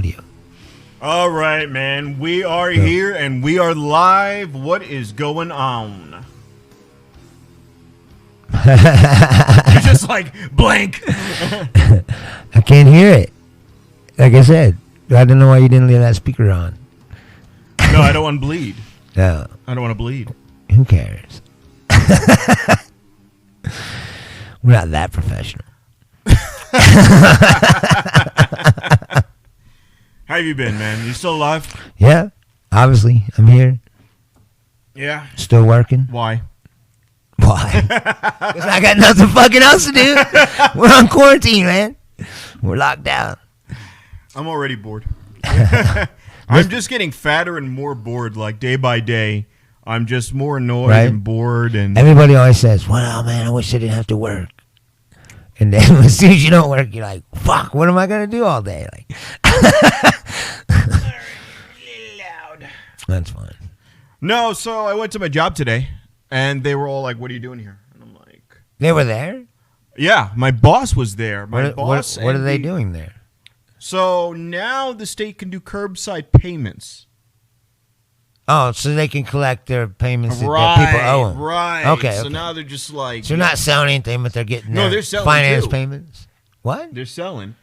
audio. All right, man. We are here and we are live. What is going on? You're just like blank. I can't hear it. Like I said, I don't know why you didn't leave that speaker on. No, I don't want to bleed. No. I don't want to bleed. Who cares? We're not that professional. How have you been, man? You still alive? Yeah, obviously. I'm here. Yeah. Still working. Why? Why? Because I got nothing fucking else to do. We're on quarantine, man. We're locked down. I'm already bored. I'm just getting fatter and more bored, like day by day. I'm just more annoyed and bored. And everybody always says, well, man, I wish I didn't have to work. And then as soon as you don't work, you're like, fuck, what am I going to do all day? Like, loud. That's fine. No, so I went to my job today, and they were all like, what are you doing here? And I'm like... They were there? Yeah, my boss was there. My boss. What are they doing there? So now the state can do curbside payments. Oh, so they can collect their payments that people owe them. Right. Okay. So now they're just like... So they're not selling anything, but they're getting they're selling finance too. payments. What? They're selling.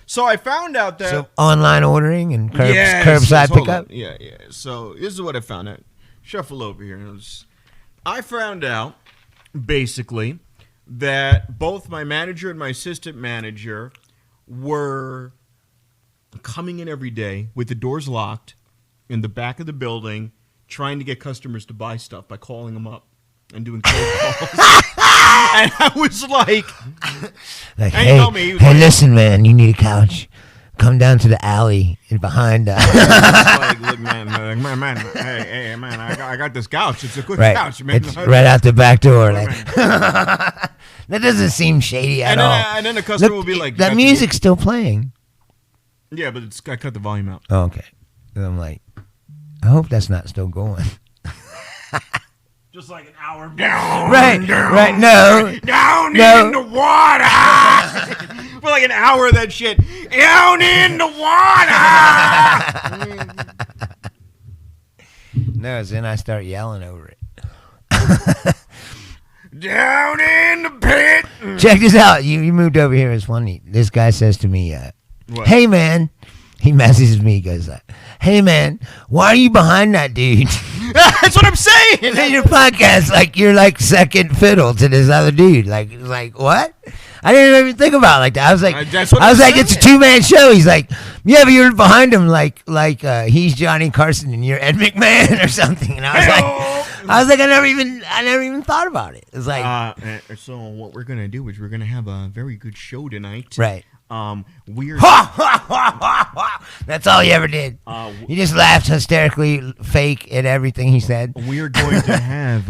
So I found out that... So online ordering and curbside pickup? Yeah. So this is what I found out. Shuffle over here. I found out, basically, that both my manager and my assistant manager were coming in every day with the doors locked in the back of the building, trying to get customers to buy stuff by calling them up and doing cold calls. And I was like, hey, listen, man, you need a couch. Come down to the alley and behind us. Like, look, man, hey, man, I got this couch. It's a good couch, man. It's right out the back door. Like. That doesn't seem shady at all. And then the customer will be like, that music's still playing. Yeah, but I cut the volume out. Oh, okay. And I'm like, I hope that's not still going. Just like an hour down. Right. No. Down in the water. For like an hour of that shit. Down in the water. No, then I start yelling over it. Down in the pit. Check this out. You moved over here. It's funny. This guy says to me, hey, man. He messages me. He goes, hey, man, why are you behind that dude? That's what I'm saying. In your podcast, like you're like second fiddle to this other dude. Like what? I didn't even think about it like that. I was like, it's a 2-man show. He's like, yeah, but you're behind him like he's Johnny Carson and you're Ed McMahon or something. And I was like, I never even thought about it. It's like, so what we're gonna do is we're gonna have a very good show tonight. Right. We're that's all he ever did. He just laughed hysterically, fake at everything he said. We are going to have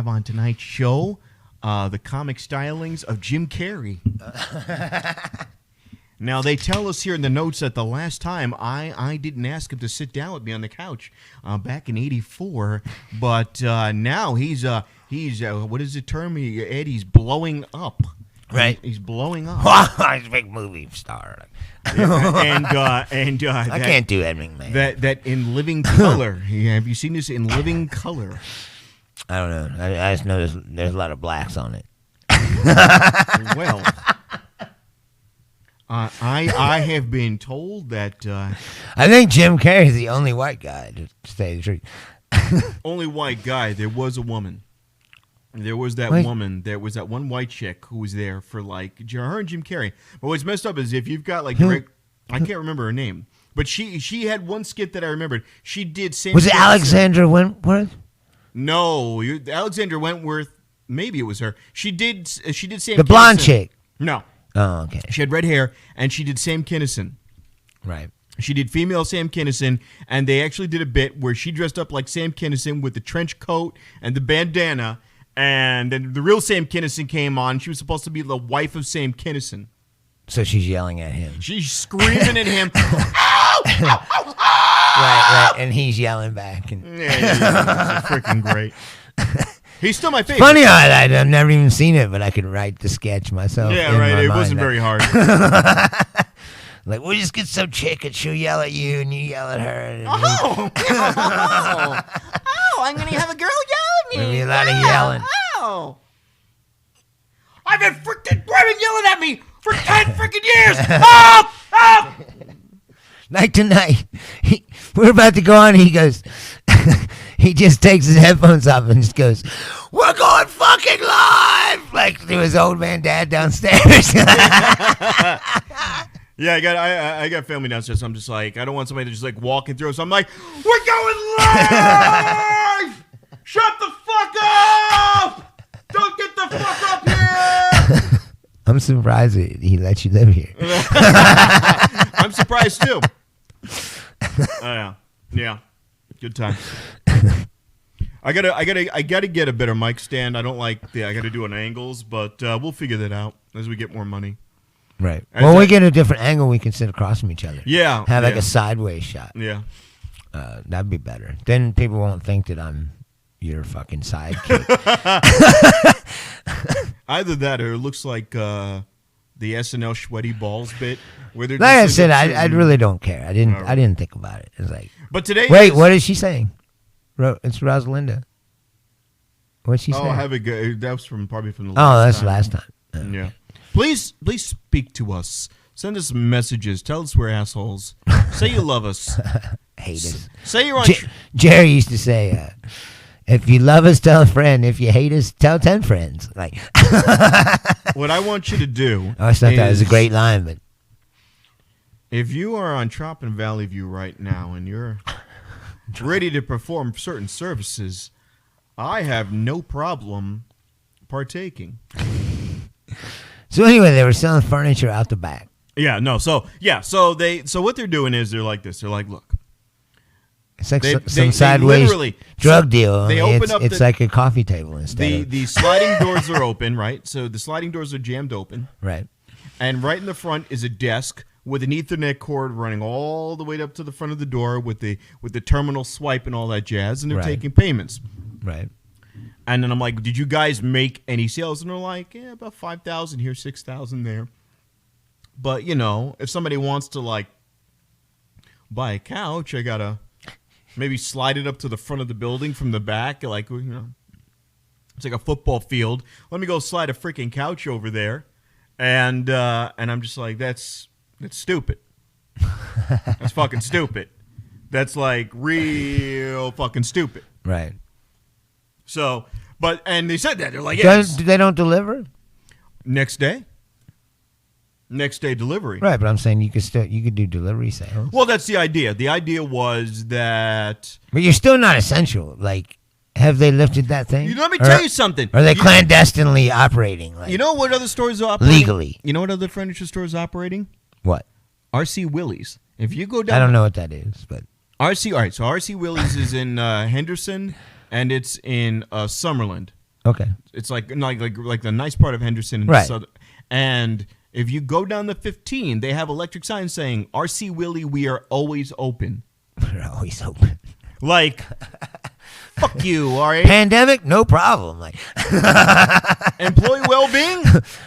on tonight's show the comic stylings of Jim Carrey. Now they tell us here in the notes that the last time I didn't ask him to sit down with me on the couch back in '84, but now he's what is the term? Eddie's blowing up. Right, he's blowing up. He's a big movie star. And I can't do Ed McMahon. That in living color. Have you seen this in living color? I don't know. I just know there's a lot of blacks on it. Well, I have been told that. I think Jim Carrey is the only white guy, to say the truth. Only white guy. There was a woman. There was that woman. There was that one white chick who was there for like her and Jim Carrey. But what's messed up is if you've got like I can't remember her name, but she had one skit that I remembered. She did same. Was it Alexandra Wentworth? No, Alexandra Wentworth. Maybe it was her. She did Sam. The blonde chick. No. Oh, okay. She had red hair, and she did Sam Kinison. Right. She did female Sam Kinison, and they actually did a bit where she dressed up like Sam Kinison with the trench coat and the bandana. And then the real Sam Kinison came on. She was supposed to be the wife of Sam Kinison. So she's yelling at him. She's screaming at him. Right. And he's yelling back. And yeah, it's freaking great. He's still my favorite. Funny, I've never even seen it, but I could write the sketch myself. Yeah, right. It wasn't very hard. Like, we'll just get some chick and she'll yell at you and you yell at her. And I'm going to have a girl yell at me. There'll be a lot of yelling. Oh. I've been women yelling at me for 10 freaking years. Up! Like tonight, we're about to go on and he goes, he just takes his headphones off and just goes, we're going fucking live! Like to his old man dad downstairs. Yeah, I got family downstairs, so I'm just like, I don't want somebody to just like walking through, so I'm like, we're going live! Shut the fuck up! Don't get the fuck up here! I'm surprised that he let you live here. I'm surprised too. Yeah, good time. I gotta get a better mic stand. I don't like I gotta do on angles, but we'll figure that out as we get more money. Right. Well, we get a different angle. We can sit across from each other. Yeah. Have like a sideways shot. Yeah. That'd be better. Then people won't think that I'm your fucking sidekick. Either that, or it looks like the SNL sweaty balls bit. Where they're like I said, I really don't care. I didn't think about it. It's like. But today. Wait, what is she saying? It's Rosalinda. What's she saying? Oh, have a good. That was probably from the. That's the last time. Yeah. Please speak to us. Send us messages. Tell us we're assholes. Say you love us. Hate us. Say you're on. Jerry used to say, if you love us, tell a friend. If you hate us, tell 10 friends. Like. What I want you to do. I thought that was a great line, but. If you are on Trop and Valley View right now and you're ready to perform certain services, I have no problem partaking. So anyway, they were selling furniture out the back. Yeah, no. So what they're doing is they're like this. They're like, look. It's like some sideways drug deal. They open up. It's like a coffee table instead. The sliding doors are open, right? So the sliding doors are jammed open. Right. And right in the front is a desk with an Ethernet cord running all the way up to the front of the door with the terminal swipe and all that jazz, and they're taking payments. Right. And then I'm like, did you guys make any sales? And they're like, yeah, about 5,000 here, 6,000 there. But, if somebody wants to, like, buy a couch, I got to maybe slide it up to the front of the building from the back. Like, it's like a football field. Let me go slide a freaking couch over there. And I'm just like, that's stupid. That's fucking stupid. That's, like, real fucking stupid. Right. So, and they said that. They're like, yes. They don't deliver? Next day delivery. Right, but I'm saying you could do delivery sales. Well, that's the idea. The idea was that. But you're still not essential. Like, have they lifted that thing? Let me tell you something. Are they clandestinely operating? Like, you know what other stores are operating? Legally. You know what other furniture stores are operating? What? RC Willie's. If you go down. I don't know what that is, but. RC. All right, so RC Willie's is in Henderson. And it's in Summerlin. Okay. It's like the nice part of Henderson. Right. And if you go down the 15, they have electric signs saying, RC Willie, we are always open. We're always open. Like, fuck you, all right? Pandemic, no problem. Like, employee well-being?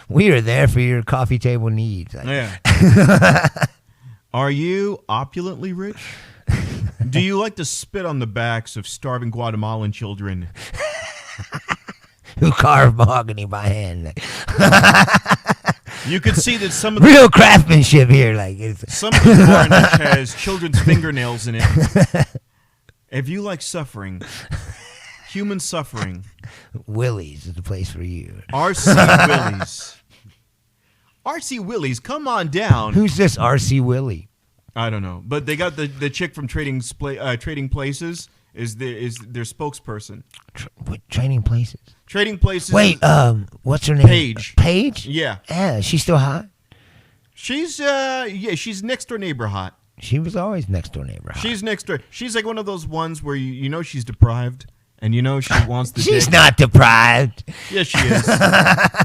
We are there for your coffee table needs. Like. Yeah. Are you opulently rich? Do you like to spit on the backs of starving Guatemalan children? Who carve mahogany by hand. You could see that some of the real craftsmanship here. Like some of the varnish has children's fingernails in it. If you like suffering, human suffering, Willie's is the place for you. RC Willie's. RC Willie's, come on down. Who's this RC Willie? I don't know, but they got the chick from Trading Places is their spokesperson. What Trading Places? Trading Places. Wait, what's her name? Paige. Paige? Yeah. Yeah, she's still hot. She's she's next door neighbor hot. She was always next door neighbor hot. She's next door. She's like one of those ones where you know she's deprived. And you know she wants the She's dick. not deprived. Yes, she is.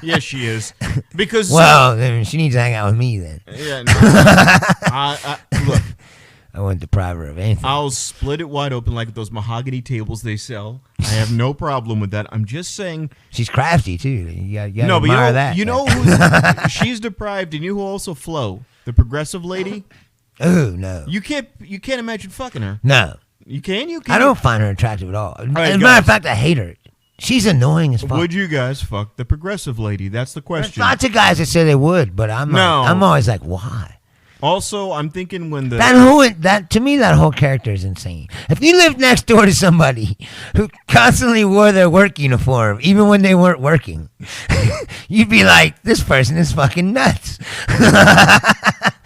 Yes, she is. Because then she needs to hang out with me then. Yeah. No, look, I wouldn't deprive her of anything. I'll split it wide open like those mahogany tables they sell. I have no problem with that. I'm just saying she's crafty too. You gotta no, but admire that. You know who she's deprived, and you who also flow. The progressive lady? Oh, no. You can't imagine fucking her. No. You can? I don't find her attractive at all. Right, as a matter of fact, I hate her. She's annoying as fuck. Would you guys fuck the progressive lady? That's the question. There's lots of guys that say they would, but I'm always like, why? Also, I'm thinking when the to me that whole character is insane. If you lived next door to somebody who constantly wore their work uniform, even when they weren't working, you'd be like, this person is fucking nuts.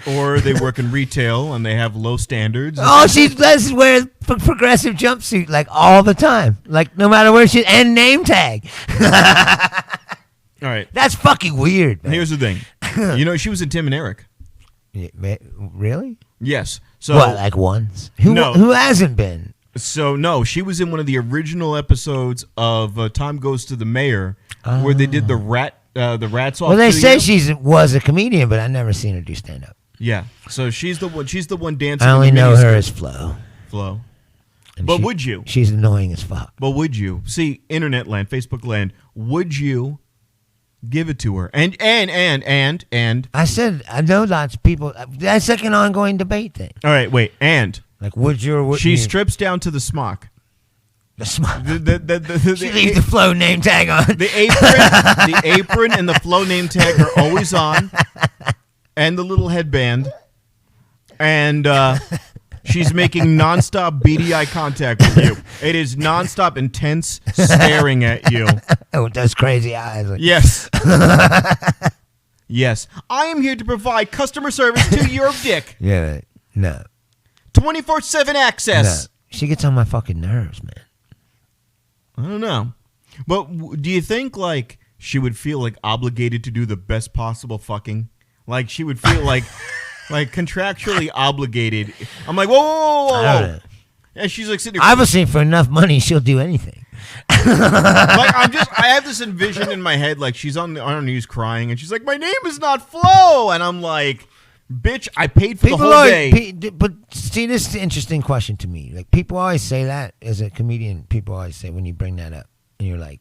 Or they work in retail and they have low standards. Oh, she does wear a progressive jumpsuit like all the time, like no matter where and name tag. All right, that's fucking weird, man. Here's the thing, she was in Tim and Eric. Yeah, really? Yes. So what, like once? Who hasn't been? So no, she was in one of the original episodes of Tom Goes to the Mayor, where they did the rats off. Well, they say she was a comedian, but I never seen her do stand up. Yeah. So she's the one dancing. I only know her as Flo. But would you? She's annoying as fuck. But would you? See, internet land, Facebook land. Would you give it to her? And I said I know lots of people. That's like an ongoing debate thing. All right, wait. And like, would you or wouldn't she you? strips down to the smock. The smock. She leaves the Flo name tag on. The apron and the Flo name tag are always on, and the little headband, and she's making nonstop beady eye contact with you. It is nonstop intense staring at you. Oh, those crazy eyes. Yes. Yes. I am here to provide customer service to your dick. Yeah, no. 24/7 access. No. She gets on my fucking nerves, man. I don't know. But do you think, like, she would feel, like, obligated to do the best possible fucking? Like, she would feel like... like contractually obligated. I'm like, whoa. And she's like sitting there. Obviously, for enough money, she'll do anything. I have this envision in my head, like she's on her knees crying, and she's like, my name is not Flo, and I'm like, bitch, I paid for the whole day. But see, this is an interesting question to me. Like, people always say that as a comedian. People always say when you bring that up, and you're like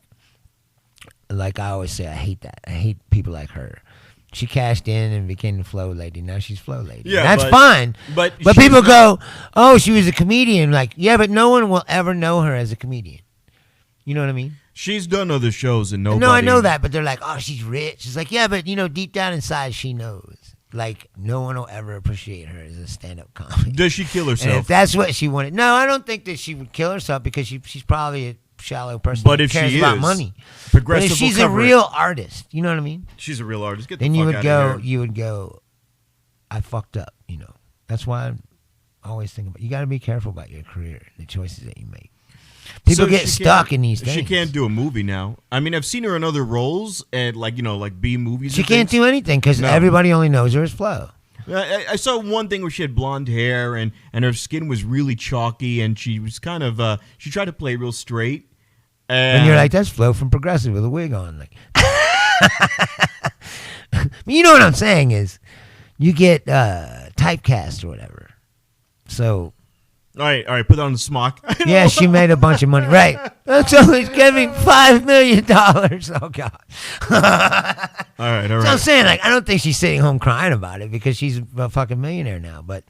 I always say, I hate that. I hate people like her. She cashed in and became the Flo lady. Now she's Flo lady. Yeah, that's fine. But people go, oh, she was a comedian. Like, yeah, but no one will ever know her as a comedian. You know what I mean? She's done other shows and nobody. No, I know that, but they're like, oh, she's rich. It's like, yeah, but deep down inside, she knows. Like, no one will ever appreciate her as a stand-up comic. Does she kill herself? And if that's what she wanted, no, I don't think that she would kill herself because she's probably a shallow person. But if cares she about is, money, Progressive but if she's a real artist, you know what I mean? She's a real artist. Get the then fuck out of here. You would go, I fucked up. That's why I always think about. You got to be careful about your career, the choices that you make. People get stuck in these things. She can't do a movie now. I mean, I've seen her in other roles at like B movies. She can't do anything because everybody only knows her as Flo. I saw one thing where she had blonde hair and her skin was really chalky and she was kind of she tried to play real straight. And you're like, that's Flo from Progressive with a wig on. Like, you know what I'm saying is, you get typecast or whatever. So, all right, put that on the smock. Yeah, she made a bunch of money, right? So he's giving $5 million. Oh God! All right. So I'm saying, like, I don't think she's sitting home crying about it because she's a fucking millionaire now, but.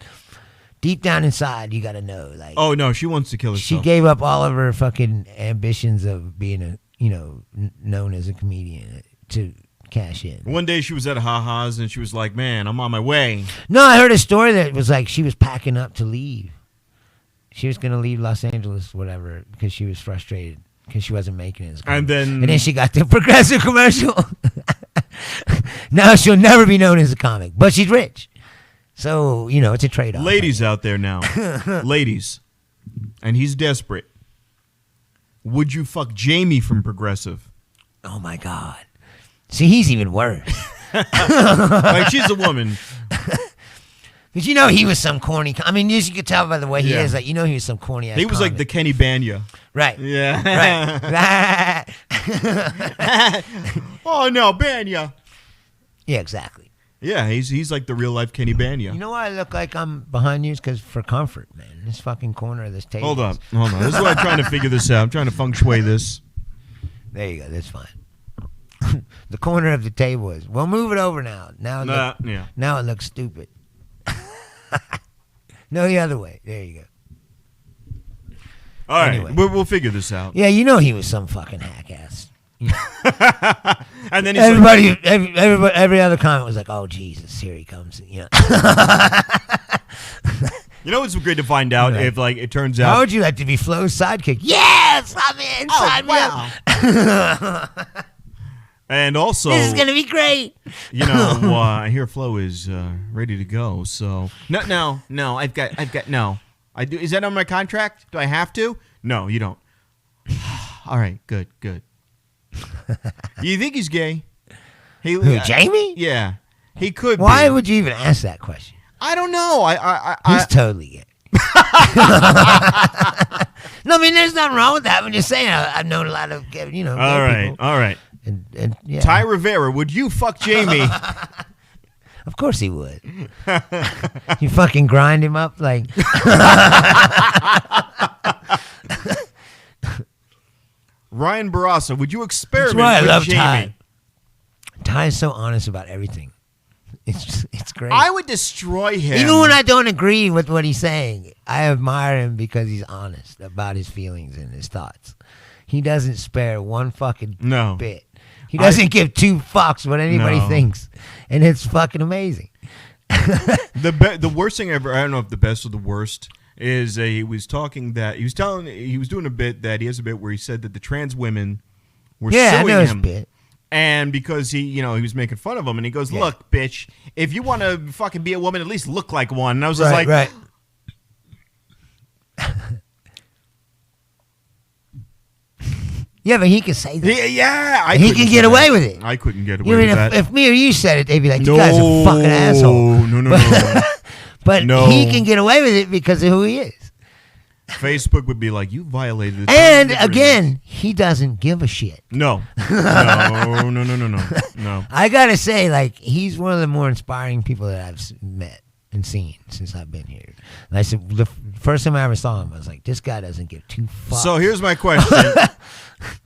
Deep down inside, you got to know, like. Oh no, she wants to kill herself. She gave up all of her fucking ambitions of being known as a comedian to cash in. One day she was at Ha-Ha's and she was like, "Man, I'm on my way." No, I heard a story that was like she was packing up to leave. She was gonna leave Los Angeles, whatever, because she was frustrated because she wasn't making it. And then she got the Progressive commercial. Now she'll never be known as a comic, but she's rich. So, it's a trade-off. Ladies out there now. Ladies. And he's desperate. Would you fuck Jamie from Progressive? Oh, my God. See, he's even worse. Like, she's a woman. Because he was some corny... I mean, you could tell by the way he is. Like, he was some corny-ass He was comic. like the Kenny Banya. Right. Yeah. Right. Oh, no, Banya. Yeah, exactly. Yeah, he's like the real life Kenny Banya. You know why I look like I'm behind you? Because for comfort, man. This fucking corner of this table. Hold on. This is why I'm trying to figure this out. I'm trying to feng shui this. There you go. That's fine. the corner of the table is. We'll move it over now. Now it looks stupid. No, the other way. There you go. All right, anyway. We'll figure this out. Yeah, you know he was some fucking hack ass. And then every other comment was like, "Oh Jesus, here he comes." You know what's great to find out if it turns out. How would you like to be Flo's sidekick? Yes, I'm in. Sign me up. And also, this is gonna be great. I hear Flo is ready to go. So no. I've got no. I do. Is that on my contract? Do I have to? No, you don't. All right, good. You think he's gay? Who, Jamie? Yeah, he could. Why would you even ask that question? I don't know. He's totally gay. No, I mean, there's nothing wrong with that. I'm just saying. I've known a lot of gay people. All right. And yeah. Ty Rivera, would you fuck Jamie? Of course he would. You fucking grind him up like. Ryan Barraza, would you experiment with I love Jamie? Ty is so honest about everything. It's great. I would destroy him. Even when I don't agree with what he's saying, I admire him because he's honest about his feelings and his thoughts. He doesn't spare one fucking bit. He doesn't give two fucks what anybody thinks. And it's fucking amazing. The worst thing ever, I don't know if the best or the worst, is he was doing a bit that he has a bit where he said that the trans women were suing I know him. His bit. And because he was making fun of them, and he goes, "Look, bitch, if you want to fucking be a woman, at least look like one." And I was just like, right. Yeah, but he can say that. He can get away with it. I couldn't get away with that. If me or you said it, they'd be like, "You guy's a fucking asshole." No. But he can get away with it because of who he is. Facebook would be like, "You violated." And again, he doesn't give a shit. No. I gotta say, he's one of the more inspiring people that I've met and seen since I've been here. And I said, the first time I ever saw him, I was like, this guy doesn't give two fucks. So here's my question.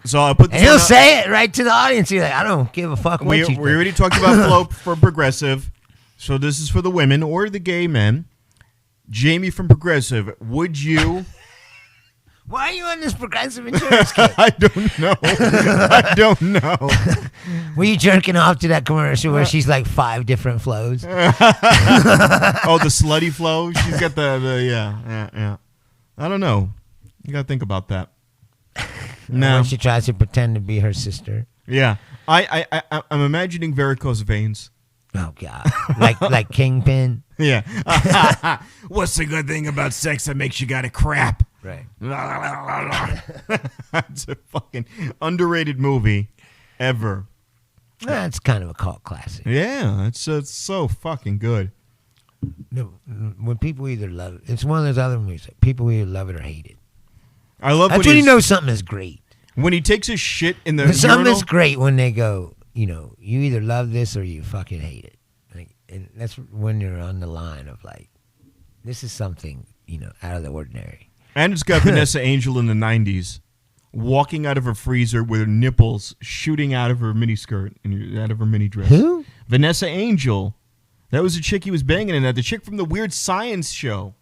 So I'll put this. And he'll say it right to the audience. He's like, I don't give a fuck what you think. We already talked about Flo for Progressive. So this is for the women or the gay men. Jamie from Progressive, would you? Why are you on this Progressive insurance kit? I don't know. Were you jerking off to that commercial where she's like 5 different flows? The slutty flow. She's got yeah. I don't know. You got to think about that. No. When she tries to pretend to be her sister. Yeah. I'm imagining varicose veins. Oh God. Like Kingpin. Yeah. What's the good thing about sex that makes you gotta crap? Right. It's a fucking underrated movie ever. It's kind of a cult classic. Yeah, it's so fucking good. No, when people either love it, it's one of those other movies that people either love it or hate it. I love that's when you know something is great. When he takes his shit in the something is great when they go, you either love this or you fucking hate it. And that's when you're on the line of this is something, out of the ordinary. And it's got Vanessa Angel in the 90s walking out of her freezer with her nipples shooting out of her miniskirt and out of her mini dress. Who? Vanessa Angel. That was the chick he was banging in that. The chick from the Weird Science show.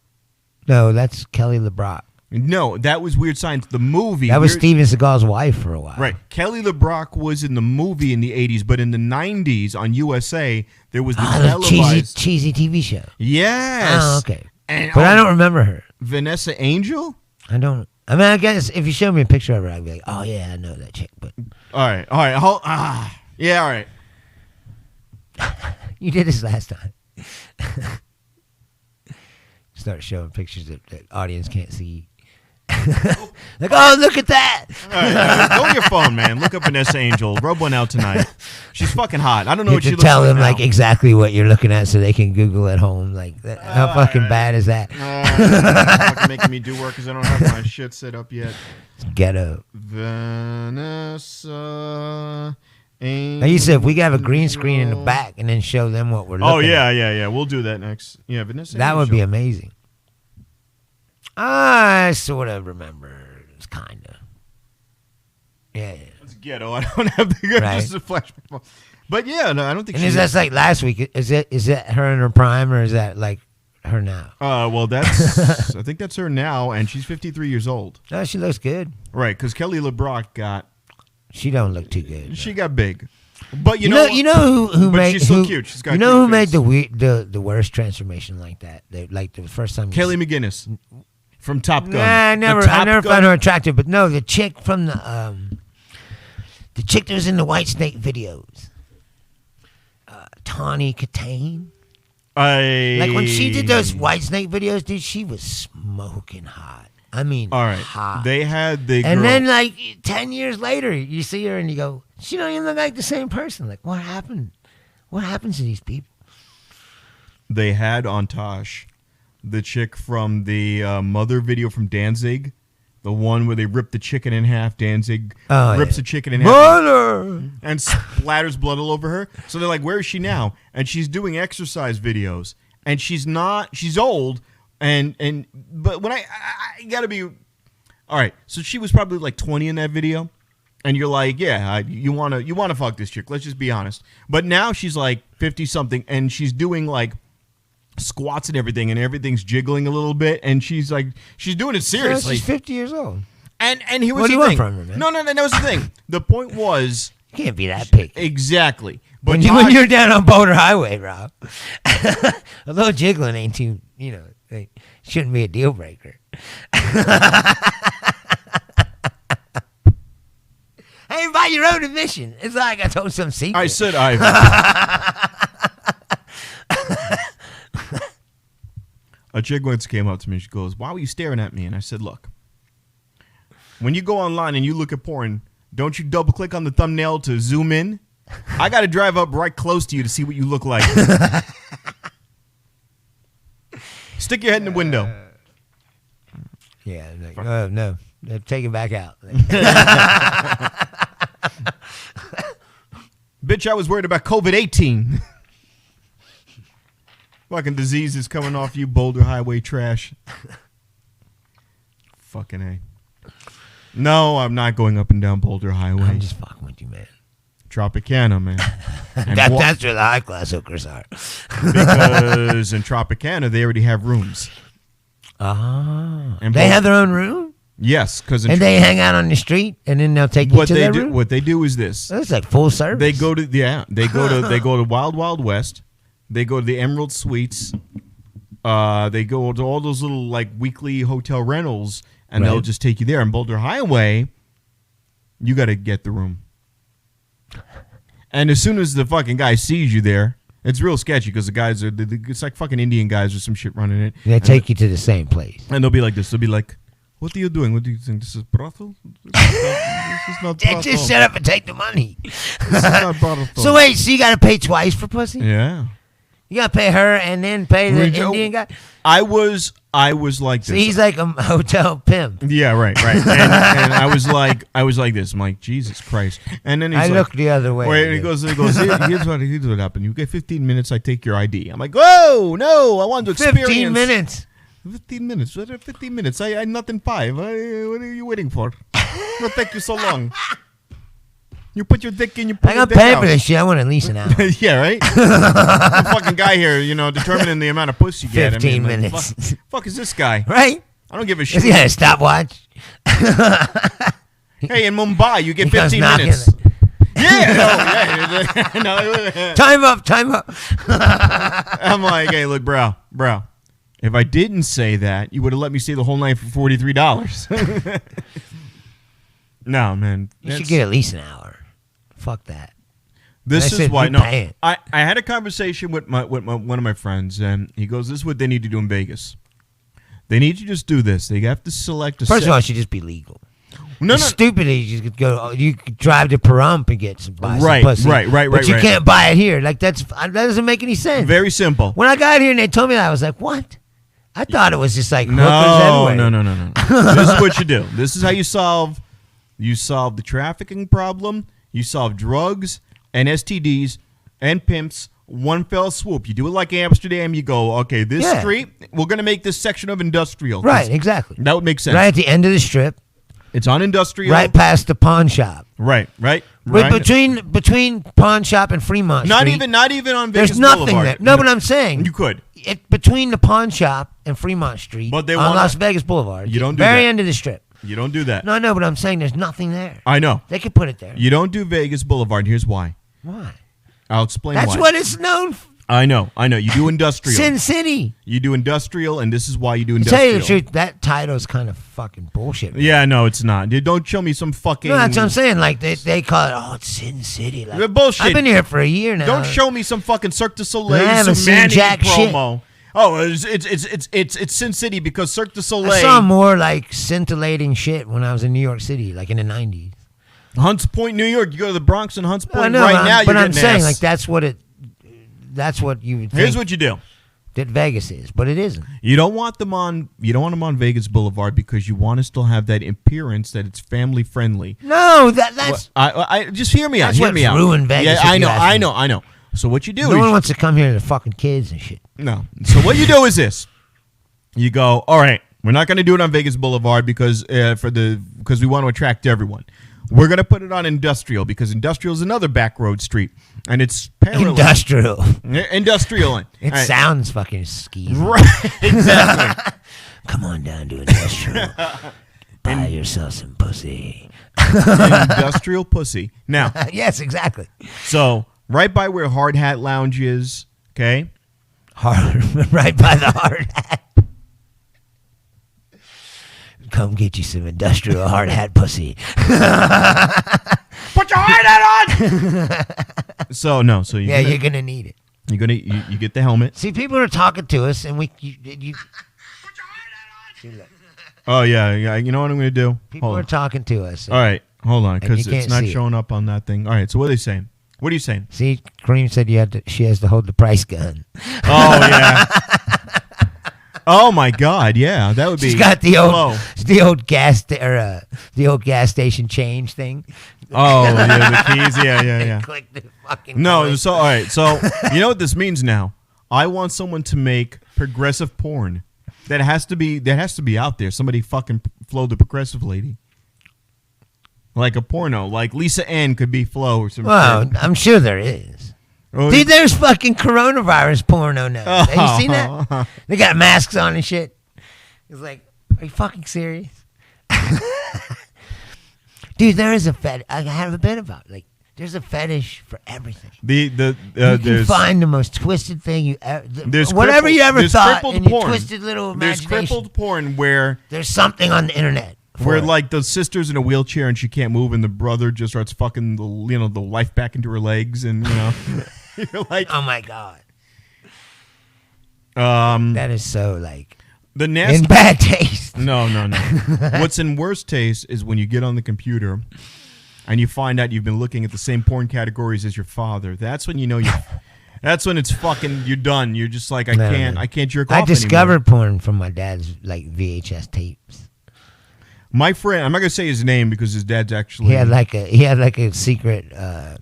No, that's Kelly LeBrock. No, that was Weird Science, the movie. That was Steven Seagal's wife for a while. Right. Kelly LeBrock was in the movie in the 80s, but in the 90s on USA, there was the televised... cheesy TV show. Yes. Oh, okay. But I don't remember her. Vanessa Angel? I don't... I mean, I guess if you showed me a picture of her, I'd be like, oh, yeah, I know that chick, but... All right. Yeah, all right. You did this last time. Start showing pictures that the audience can't see. Like, oh, look at that. All right, go on your phone, man. Look up Vanessa Angel. Rub one out tonight. She's fucking hot. I don't know what she looks like. Tell them exactly what you're looking at so they can Google at home. How fucking bad is that? Fucking making me do work because I don't have my shit set up yet. Ghetto. Vanessa Angel. Now you said if we have a green screen in the back and then show them what we're looking at. Yeah. We'll do that next. Yeah, Vanessa That Angel. would be amazing. I sort of remember. It's kind of. Yeah. It's ghetto. I don't have the just a flashback. But yeah, no, I don't think. And that's like last week. Is it her in her prime, or is that like her now? Well, that's I think that's her now, and she's 53 years old. No, she looks good. Right, because Kelly LeBrock got. She don't look too good. She got big, but you know who but made she's so cute. She's got who made the worst transformation like that? Like the first time. Kelly McGinnis from Top Gun. Nah, I never found her attractive. But no, the chick from the chick that was in the White Snake videos, Tawny Katane. Like when she did those White Snake videos, dude, she was smoking hot. I mean, all right. Hot. They had the and girl. then like 10 years later, you see her and you go, she don't even look like the same person. Like, what happened? What happens to these people? They had on Tosh the chick from the Mother video from Danzig, the one where they rip the chicken in half. Danzig rips the chicken in half and splatters blood all over her. So they're like, where is she now? And she's doing exercise videos, and she's old. But when I gotta be all right. So she was probably like 20 in that video, and you're like, yeah, you wanna fuck this chick. Let's just be honest. But now she's like 50 something, and she's doing like squats and everything's jiggling a little bit, and she's doing it seriously. So she's 50 years old. And here was what do the you thing. want from her, man? No, that was the thing. The point was, you can't be that picky. Exactly. But when you're down on Boulder Highway, Rob, although jiggling ain't too, it shouldn't be a deal breaker. Hey, by your own admission, it's like I told some secret. I said a chick once came up to me. She goes, "Why were you staring at me?" And I said, "Look, when you go online and you look at porn, don't you double click on the thumbnail to zoom in? I got to drive up right close to you to see what you look like. Stick your head in the window." Yeah, like, oh no, take it back out. Bitch, I was worried about COVID-18. Fucking diseases coming off you, Boulder Highway trash. Fucking A. No, I'm not going up and down Boulder Highway. I'm just fucking with you, man. Tropicana, man. That's where the high class hookers are. Because in Tropicana, they already have rooms. And they have their own room? Yes, because they hang out on the street, and then they'll take you to their room. What they do is this. That's like full service. They go to Wild Wild West. They go to the Emerald Suites. They go to all those little like weekly hotel rentals, and they'll just take you there. On Boulder Highway, you got to get the room. And as soon as the fucking guy sees you there, it's real sketchy because the guys are, it's like fucking Indian guys or some shit running it. They take you to the same place. And they'll be like this. They'll be like, "What are you doing? What do you think? This is brothel? This is not brothel. Just shut up and take the money." This is not brothel. So wait, so you got to pay twice for pussy? Yeah. You got to pay her and then pay the Indian guy? I was like this. So he's like a hotel pimp. Yeah, right. And I was like this. I'm like, Jesus Christ. And then he's look the other way. Wait, he goes, here's what happened. You get 15 minutes, I take your ID. I'm like, whoa, no, I want to experience. 15 minutes. 15 minutes. 15 minutes. I nothing 5. What are you waiting for? It'll take you so long. You put your dick in, I got paid for this shit. I want at least an hour. Yeah, right? The fucking guy here, determining the amount of pussy you get. 15 minutes. Fuck is this guy? Right? I don't give a shit. He had a stopwatch. Hey, in Mumbai, you get 15 minutes. Yeah. No. Time up. I'm like, hey, look, bro. If I didn't say that, you would have let me stay the whole night for $43. No, man. You should get at least an hour. Fuck that. This is why. No, I had a conversation with one of my friends, and he goes, "This is what they need to do in Vegas. They need to just do this. They have to select a." First of all, it should just be legal. No. Stupid. You could go. You could drive to Pahrump and get some pussy. Right. But you can't buy it here. Like that doesn't make any sense. Very simple. When I got here and they told me that, I was like, "What?" I thought it was just like hookers everywhere. No. This is what you do. This is how you solve. You solve the trafficking problem. You solve drugs and STDs and pimps. One fell swoop. You do it like Amsterdam. You go, okay, this street, we're going to make this section of industrial. Right, exactly. That would make sense. Right at the end of the strip. It's on Industrial. Right past the pawn shop. Right. Between pawn shop and Fremont Street. Not even on Vegas There's nothing Boulevard. there. No, but I'm saying. You could. Between the pawn shop and Fremont Street on Las Vegas Boulevard. You don't do very that. end of the strip. You don't do that. No, but I'm saying there's nothing there. I know. They could put it there. You don't do Vegas Boulevard. Here's why. Why? I'll explain why. That's what it's known for. I know. You do Industrial. Sin City. You do Industrial, and this is why you do Industrial. To tell you the truth, that title's kind of fucking bullshit. Man. Yeah, no, it's not. Dude, don't show me some fucking... No, that's what I'm saying. Like, they call it, it's Sin City. Like, bullshit. I've been here for a year now. Don't show me some fucking Cirque du Soleil, I haven't some Manny seen jack promo. shit. Oh, it's Sin City because Cirque du Soleil... I saw more, like, scintillating shit when I was in New York City, like in the 90s. Hunts Point, New York. You go to the Bronx and Hunts Point I know, right now, you're but I'm saying, ass. like, that's what you would think. Here's what you do. That Vegas is, but it isn't. You don't want them on Vegas Boulevard because you want to still have that appearance that it's family friendly. No, that's I just hear me out. That's Hear me out. Ruined Vegas. Yeah, I know. So what you do? No one wants to come here to fucking kids and shit. No. So what you do is this. You go, all right, we're not going to do it on Vegas Boulevard because we want to attract everyone. We're going to put it on Industrial because Industrial is another back road street. And it's parallel. Industrial. It right. sounds fucking skeezy. Right, exactly. Come on down to Industrial. Buy yourself some pussy. Industrial pussy. Now. Yes, exactly. So, right by where Hard Hat Lounge is, okay? Right by the Hard Hat. Come get you some Industrial Hard Hat pussy. Put your hard hat on. So you're gonna need it. You get the helmet. See, people are talking to us, and you. Put your hard hat on. Oh yeah. You know what I'm gonna do? People are talking to us. All right, hold on, because it's not showing up on that thing. All right, so what are they saying? What are you saying? See, Kareem said she has to hold the price gun. Oh yeah. Oh my God! Yeah, that would be. She's got the old gas station change thing. Oh yeah, the keys. Yeah. Click the fucking. No, coin. so all right. So you know what this means now? I want someone to make progressive porn. That has to be out there. Somebody fucking Flo the Progressive Lady. Like a porno, like Lisa Ann could be Flo or something. Well, I'm sure there is. Oh, dude, there's fucking coronavirus porno now. Have you seen that? They got masks on and shit. It's like, are you fucking serious? Dude, there is a fetish. I have a bit about it. Like, there's a fetish for everything. You can find the most twisted thing you ever. Whatever you ever thought in your twisted little imagination. There's crippled porn where there's something on the internet. Where like the sister's in a wheelchair and she can't move, and the brother just starts fucking the life back into her legs, and you're like, oh my God. That is so like the nasty in bad taste. No. What's in worse taste is when you get on the computer and you find out you've been looking at the same porn categories as your father. That's when you know you. That's when it's fucking. You're done. You're just like I can't jerk off. I discovered porn from my dad's like VHS tapes. My friend, I'm not gonna say his name because his dad's actually. He had like a secret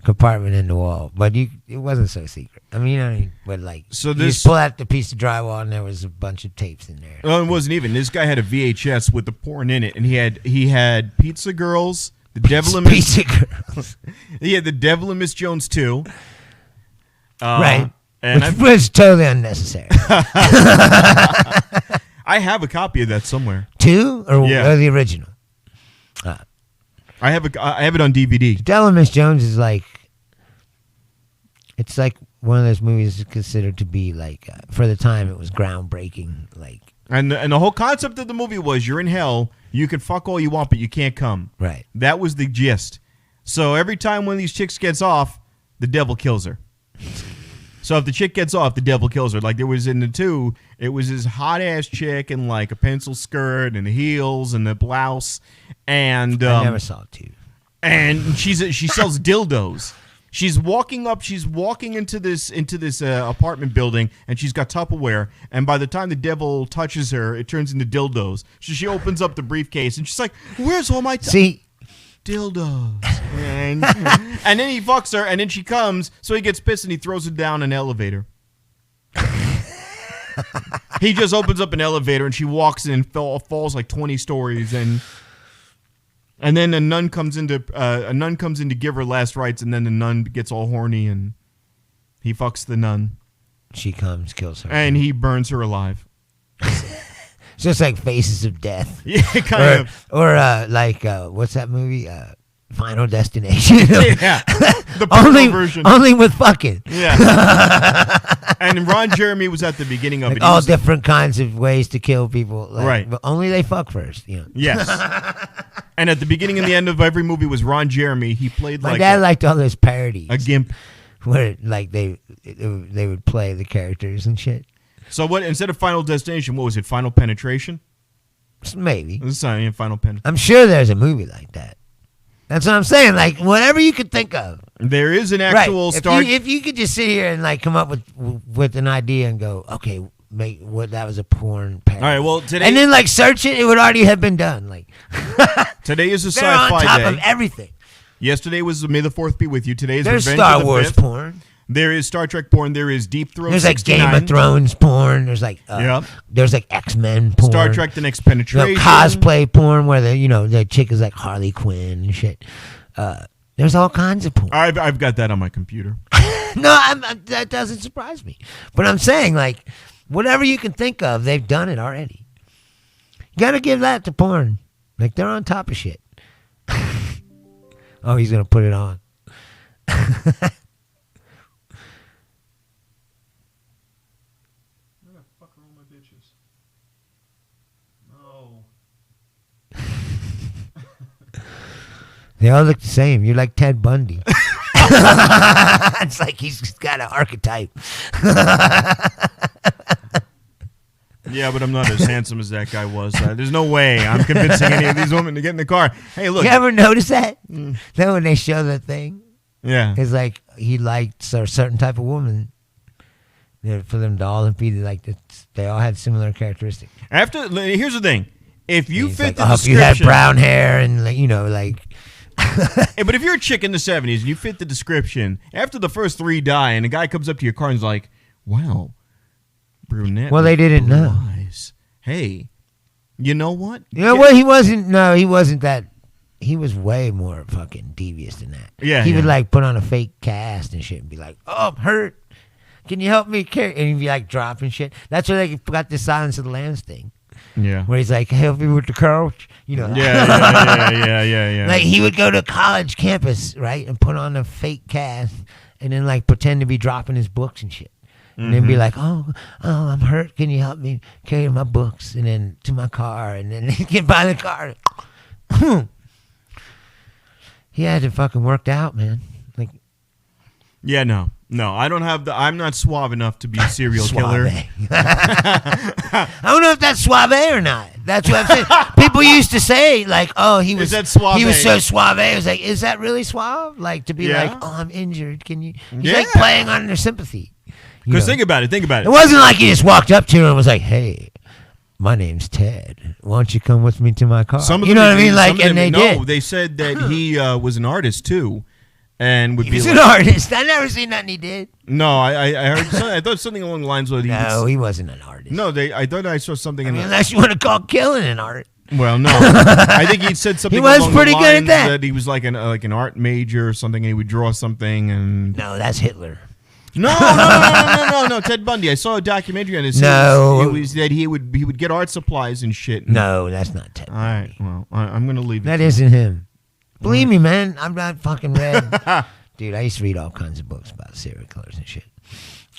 compartment in the wall, but it wasn't so secret. I mean, but like, so you just pull out the piece of drywall and there was a bunch of tapes in there. Oh, it wasn't even. This guy had a VHS with the porn in it, and he had Pizza Girls, the Devil and Pizza Girls. He had the Devil and Miss Jones too. Right, and which was totally unnecessary. I have a copy of that somewhere. Two or the original? I have it on DVD. Devil and Miss Jones is like, it's like one of those movies considered to be like for the time it was groundbreaking. Like, and the whole concept of the movie was you're in hell, you can fuck all you want, but you can't come. Right. That was the gist. So every time one of these chicks gets off, the devil kills her. So if the chick gets off, the devil kills her. Like there was in the 2, it was this hot ass chick in like a pencil skirt and the heels and the blouse, and I never saw 2. And she sells dildos. She's walking into this apartment building, and she's got Tupperware. And by the time the devil touches her, it turns into dildos. So she opens up the briefcase, and she's like, "Where's all my dildos?" And then he fucks her, and then she comes, so he gets pissed and he throws her down an elevator. He just opens up an elevator and she walks in and falls like 20 stories, and And then a nun comes in to give her last rites, and then the nun gets all horny, and he fucks the nun. She comes, kills her, and he burns her alive. It's just like Faces of Death. Yeah, kind of. Or like what's that movie? Final Destination. Yeah, the porno version. Only with fucking. Yeah. And Ron Jeremy was at the beginning of like it. All different kinds of ways to kill people. Like, right. But only they fuck first. You know? Yes. And at the beginning and the end of every movie was Ron Jeremy. He played My dad liked all those parodies. A gimp. Where like they would play the characters and shit. So what, instead of Final Destination, what was it? Final Penetration? Maybe. It's not Final Pen. I'm sure there's a movie like that. That's what I'm saying. Like whatever you could think of. There is an actual right. If you could just sit here and like come up with an idea and go, okay, make what that was a porn parody. All right. Well, today and then like search it, it would already have been done. Like today is a they're on sci-fi top day. of everything. Yesterday was May the 4th be with you. Today is There's Revenge Star of the Wars 5th. porn. There is Star Trek porn. There is Deep Throat. There's like 69. Game of Thrones porn. There's like there's like X-Men porn. Star Trek: The Next Penetration. Cosplay porn where the chick is like Harley Quinn and shit. There's all kinds of porn. I've got that on my computer. No, that doesn't surprise me. But I'm saying like whatever you can think of, they've done it already. You gotta give that to porn. Like they're on top of shit. Oh, he's gonna put it on. They all look the same. You're like Ted Bundy. It's like he's got an archetype. Yeah, but I'm not as handsome as that guy was. There's no way I'm convincing any of these women to get in the car. Hey, look. You ever notice that? Then when they show the thing, yeah, it's like he likes a certain type of woman. For them to all be like they all had similar characteristics. Here's the thing: if you fit like, the description, you had brown hair and like. Hey, but if you're a chick in the 70s and you fit the description, after the first 3 die, and a guy comes up to your car and is like, "Wow, brunette." Well, they didn't know. Eyes. Hey, you know what? Well, he wasn't. No, he wasn't that. He was way more fucking devious than that. Yeah, he would like put on a fake cast and shit and be like, "Oh, I'm hurt. Can you help me carry?" And he'd be like dropping shit. That's where they got the Silence of the Lambs thing. Yeah. Where he's like, help me with the couch. Yeah. Like he would go to college campus, right, and put on a fake cast and then like pretend to be dropping his books and shit. And then be like, oh, I'm hurt. Can you help me carry my books and then to my car? And then get by the car. He had it fucking worked out, man. Like, yeah, no, I don't have I'm not suave enough to be a serial killer. I don't know if that's suave or not. That's what I'm saying. People used to say like, oh, he was so suave. I was like, is that really suave? Like to be like, oh, I'm injured. Can you? He's like playing on their sympathy. Because think about it. It wasn't like he just walked up to her and was like, hey, my name's Ted. Why don't you come with me to my car? You know what I mean? Like, and they did. No, they said that he was an artist too. And he was an artist. I never seen nothing he did. No, I heard. I thought something along the lines of he wasn't an artist. No, I thought I saw something. Unless you want to call killing an art. Well, no, I think he said something. He was along pretty the good lines at that. He was like an art major or something, and he would draw something. And no, that's Hitler. No, Ted Bundy. I saw a documentary on his. No, it was that he would get art supplies and shit. No, that's not Ted Bundy. All right, well, I'm gonna leave it. That isn't him. Believe me, man, I'm not fucking read. Dude, I used to read all kinds of books about serial killers and shit.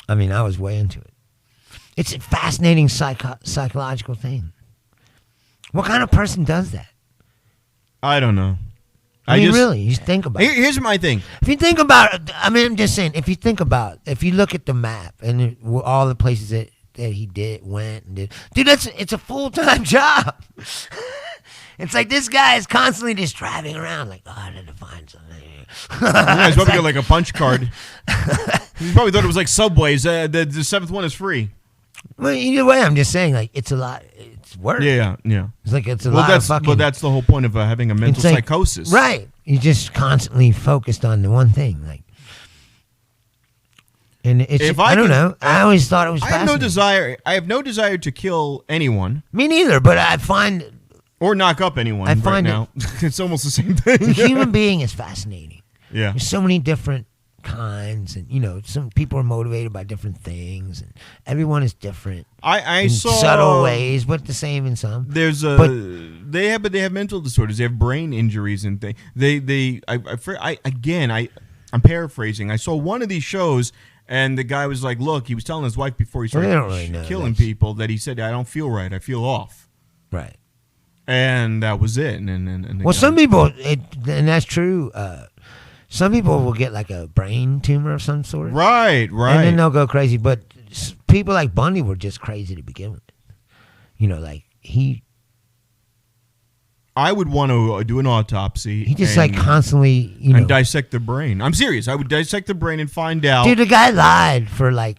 I mean, I was way into it. It's a fascinating psychological thing. What kind of person does that? I don't know. I mean, really, you think about it. Here's my thing. If you think about it, I mean, I'm just saying, if you look at the map and all the places that he went and did, dude, it's a full-time job. It's like this guy is constantly just driving around like, oh, I had to find something. Yeah, he's probably got like a punch card. He probably thought it was like Subways. The 7th one is free. Well, either way, I'm just saying, like, it's a lot. It's work. Yeah. It's like it's a lot of fucking. But that's the whole point of having a mental psychosis, right? You're just constantly focused on the one thing, like. And it's I don't know. I always thought it was. I have no desire to kill anyone. Me neither. But I find Or knock up anyone. I find now. It's almost the same thing. The human being is fascinating. Yeah. There's so many different kinds, and some people are motivated by different things, and everyone is different. I in saw subtle ways, but the same in some. There's they have mental disorders. They have brain injuries and things. I'm paraphrasing. I saw one of these shows, and the guy was like, "Look," he was telling his wife before he started killing people that he said, "I don't feel right. I feel off." Right. And that was it. And some people, and that's true. Some people will get like a brain tumor of some sort. Right. And then they'll go crazy. But people like Bundy were just crazy to begin with. Like he. I would want to do an autopsy. He just constantly, and dissect the brain. I'm serious. I would dissect the brain and find out. Dude, the guy lied for for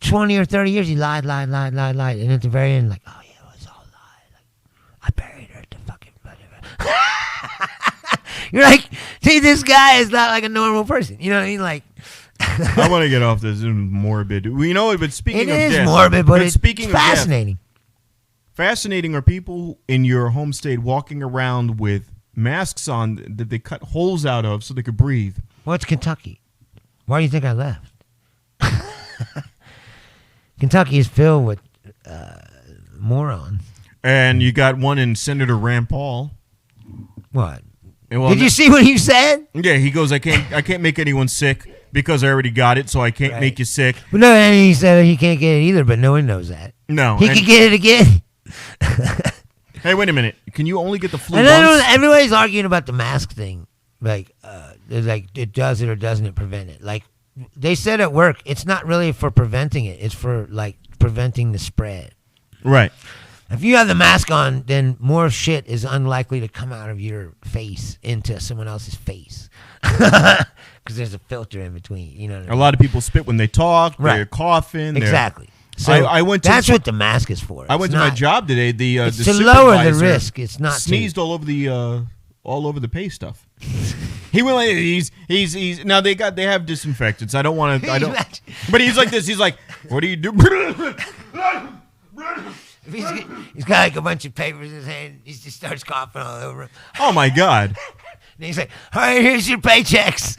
20 or 30 years. He lied. And at the very end, oh yeah, it was all a lie. I buried her at the fucking. You're like, see, this guy is not like a normal person. You know what I mean? I want to get off this morbid. But speaking of death. It is morbid, but it's fascinating. Death, fascinating are people in your home state walking around with masks on that they cut holes out of so they could breathe. Well, it's Kentucky. Why do you think I left? Kentucky is filled with morons. And you got one in Senator Rand Paul. What? Did you see what he said? Yeah, he goes, I can't make anyone sick because I already got it, so I can't make you sick. But no, and he said he can't get it either, but no one knows that. No. He could get it again. Hey, wait a minute. Can you only get the flu once? Everybody's arguing about the mask thing. It does it or doesn't it prevent it? They said at work, it's not really for preventing it. It's for, preventing the spread. Right. If you have the mask on, then more shit is unlikely to come out of your face into someone else's face. Because there's a filter in between. You know what I mean? A lot of people spit when they talk. Right. They're coughing. Exactly. So that's what the mask is for. I went to my job today. It's to lower the risk. It's not sneezed all over the pay stuff. He went like he's now they have disinfectants. I don't want to. I don't. But he's like this. He's like, what do you do? He's got a bunch of papers in his hand. He just starts coughing all over him. Oh my God! And he's like, all right, here's your paychecks.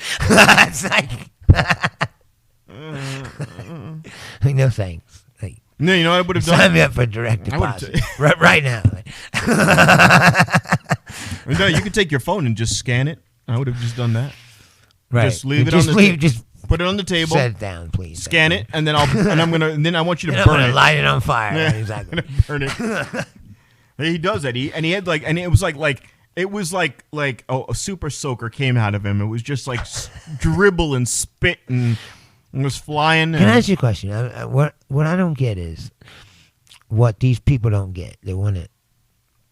It's no thanks. No, you know what I would have done? Sign me up for direct deposit right now. No, you could take your phone and just scan it. I would have just done that. Right. Just leave it on the table. Just put it on the table. Set it down, please. Scan it, and then I want you to burn it. Light it on fire. Yeah, exactly. Burn it. He does that. He had and it was like a super soaker came out of him. It was just dribble and spit and was flying. Can I ask you a question? What I don't get is what these people don't get. They want it.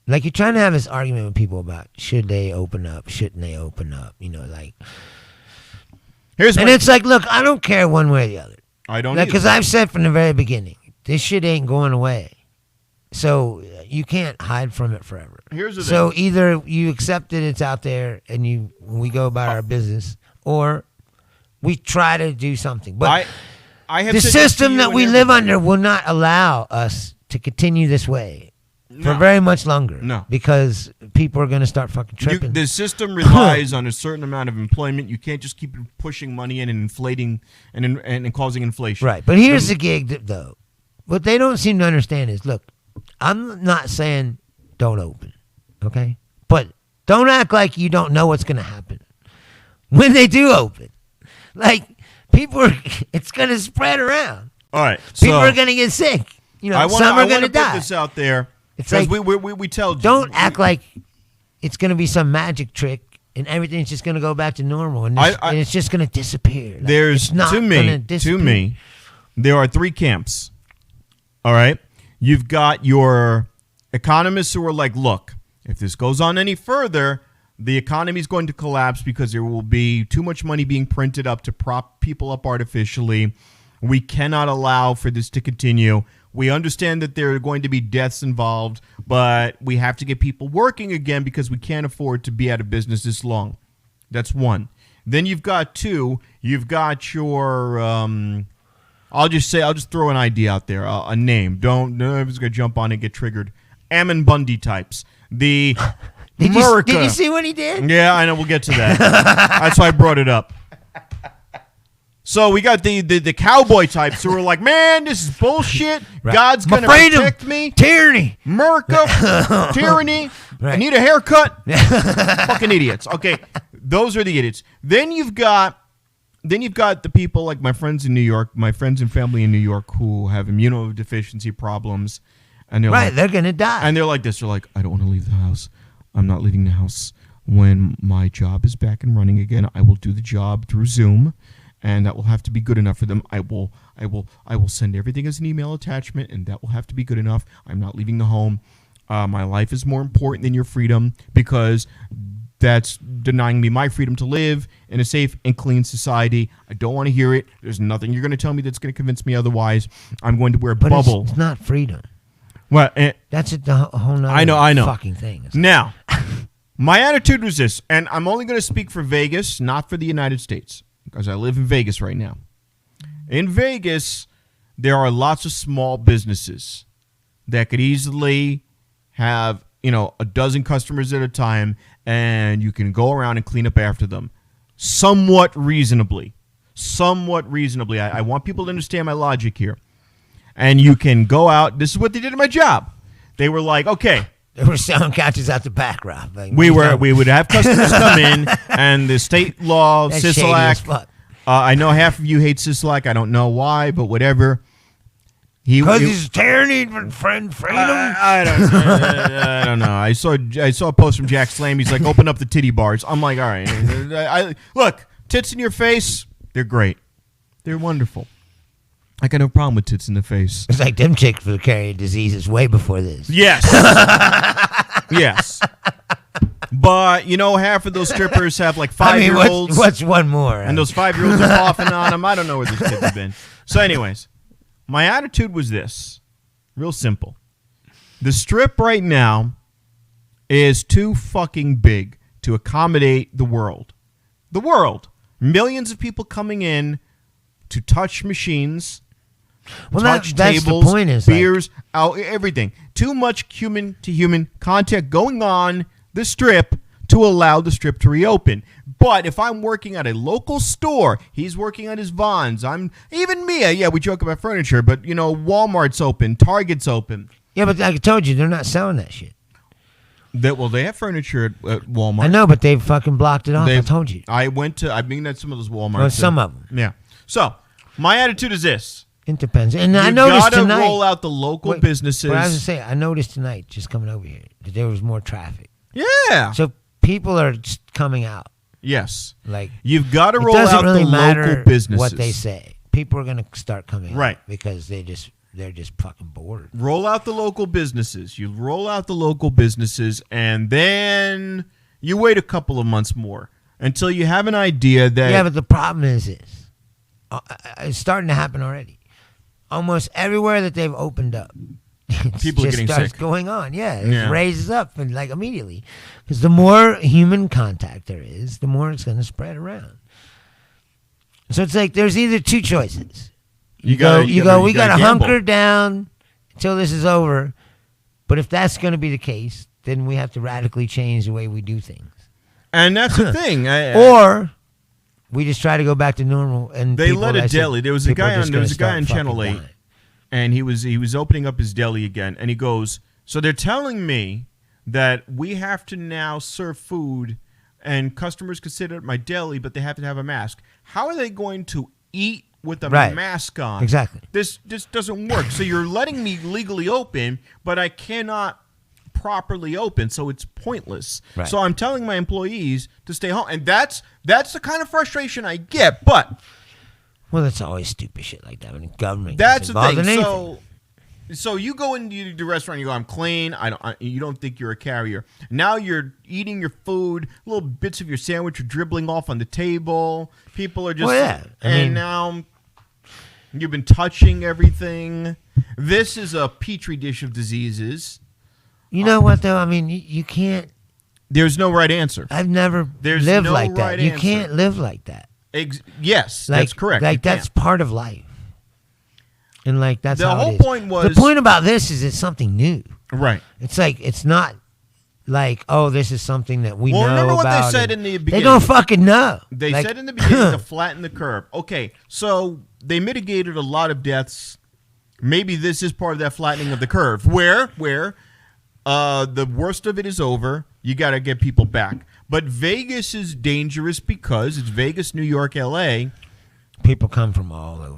You're trying to have this argument with people about should they open up, shouldn't they open up? It's look, I don't care one way or the other. I don't because I've said from the very beginning, this shit ain't going away. So you can't hide from it forever. Here's the thing. So either you accept it, it's out there, and we go about our business, or we try to do something. But I have the system that we live under will not allow us to continue this way. For very much longer. No. Because people are going to start fucking tripping. The system relies on a certain amount of employment. You can't just keep pushing money in and inflating and causing inflation. Right. But here's the gig, though. What they don't seem to understand is, look, I'm not saying don't open, okay? But don't act like you don't know what's going to happen. When they do open, it's going to spread around. All right. People are going to get sick. Some are going to die. Put this out there. It's we tell. Don't act like it's going to be some magic trick and everything's just going to go back to normal and it's just going to disappear. There's to me, there are three camps. All right, you've got your economists who are like, look, if this goes on any further, the economy is going to collapse because there will be too much money being printed up to prop people up artificially. We cannot allow for this to continue. We understand that there are going to be deaths involved, but we have to get people working again because we can't afford to be out of business this long. That's one. Then you've got two. You've got your I'll just throw an idea out there, a name. Don't everyone's gonna jump on and get triggered. Ammon Bundy types. The did you see what he did? Yeah, I know. We'll get to that. That's why I brought it up. So we got the cowboy types who are like, man, this is bullshit. Right. God's going to protect me. Tyranny. America. Tyranny. Right. I need a haircut. Fucking idiots. Okay, those are the idiots. Then you've got the people like my friends in New York, my friends and family in New York who have immunodeficiency problems. And they're like, they're going to die. And they're like this. They're like, I don't want to leave the house. I'm not leaving the house. When my job is back and running again, I will do the job through Zoom. And that will have to be good enough for them. I will send everything as an email attachment, and that will have to be good enough. I'm not leaving the home. My life is more important than your freedom because that's denying me my freedom to live in a safe and clean society. I don't want to hear it. There's nothing you're going to tell me that's going to convince me otherwise. I'm going to wear a bubble. It's not freedom. Well, that's a whole nother fucking thing. Now, my attitude was this, and I'm only going to speak for Vegas, not for the United States. Because I live in Vegas right now. In Vegas, there are lots of small businesses that could easily have, a dozen customers at a time, and you can go around and clean up after them somewhat reasonably. I want people to understand my logic here. And you can go out. This is what they did at my job. They were like, okay. They were selling couches out the back, Rob. Like, we would have customers come in, and the state law, Sisolak. I know half of you hate Sisolak. I don't know why, but whatever. Because he's tyranny and freedom. I don't know. I saw a post from Jack Slam. He's like, open up the titty bars. I'm like, all right. Look, tits in your face. They're great. They're wonderful. I got no problem with tits in the face. It's like them chicks were carrying diseases way before this. Yes. Yes. But, half of those strippers have like 5-year-olds. What's one more? And those 5-year-olds are coughing on them. I don't know where these kids have been. So anyways, my attitude was this. Real simple. The Strip right now is too fucking big to accommodate the world. The world. Millions of people coming in to touch machines. Well, touch that's tables, the point is beers, everything. Too much human-to-human contact going on the Strip to allow the Strip to reopen. But if I'm working at a local store, he's working at his Vons. Even Mia. Yeah, we joke about furniture, but Walmart's open, Target's open. Yeah, but like I told you, they're not selling that shit. They have furniture at Walmart. I know, but they've fucking blocked it off. I told you. I've been at some of those Walmarts. Well, some of them. Yeah. So my attitude is this. It depends. And I noticed tonight. You got to roll out the local businesses. But I was going to say, I noticed tonight, just coming over here, that there was more traffic. Yeah. So people are coming out. Yes. Like you've got to roll out the local businesses. What they say. People are going to start coming out. Because they're just fucking bored. Roll out the local businesses. You roll out the local businesses, and then you wait a couple of months more until you have an idea that. Yeah, but the problem is this. It's starting to happen already. Almost everywhere that they've opened up, people are getting starts sick. Going on, it raises up and like immediately, because the more human contact there is, the more it's going to spread around. So it's like there's either two choices. We got to hunker down until this is over, but if that's going to be the case, then we have to radically change the way we do things. And that's the thing, or. We just try to go back to normal, and they let a deli. There was a guy on Channel 8, and he was opening up his deli again, and he goes, "So they're telling me that we have to now serve food, and customers can sit at my deli, but they have to have a mask. How are they going to eat with a mask on? Exactly. This doesn't work. So you're letting me legally open, but I cannot." Properly open, so it's pointless. Right. So I'm telling my employees to stay home, and that's the kind of frustration I get. But that's always stupid shit like that when the government. That's the thing. So you go into the restaurant, you go, I'm clean. You don't think you're a carrier. Now you're eating your food. Little bits of your sandwich are dribbling off on the table. People are just. Now you've been touching everything. This is a petri dish of diseases. You know what, though? I mean, you can't. There's no right answer. I've never lived like that. You can't live like that. Yes, that's correct. Like, that's part of life. And like that's the how whole it is. point was the point about this is it's something new. Right. It's like it's not like this is something that we know about. Remember what they said in the beginning? They don't fucking know. They said in the beginning to flatten the curve. Okay, so they mitigated a lot of deaths. Maybe this is part of that flattening of the curve, where the worst of it is over. You got to get people back. But Vegas is dangerous because it's Vegas, New York, L.A. People come from all over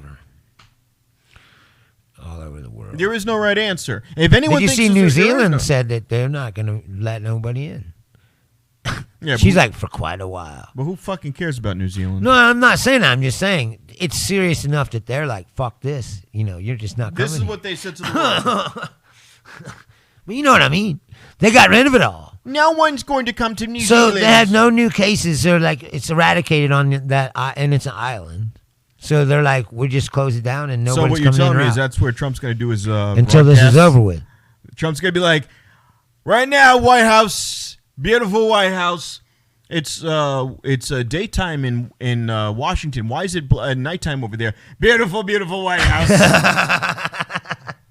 the world. There is no right answer. If anyone Did you thinks see New Zealand said that they're not going to let nobody in? Yeah, she's like for quite a while. But who fucking cares about New Zealand? No, I'm not saying that. I'm just saying it's serious enough that they're like, fuck this. You're just not coming. This is what they said to the world. But you know what I mean. They got rid of it all. No one's going to come to New Zealand. So they had no new cases. So like it's eradicated on that, and it's an island. So they're like, we just close it down and nobody's coming in. So what you're telling me is that's where Trump's going to do his until this is over with. Trump's going to be like, right now, White House, beautiful White House. It's daytime in Washington. Why is it nighttime over there? Beautiful, beautiful White House.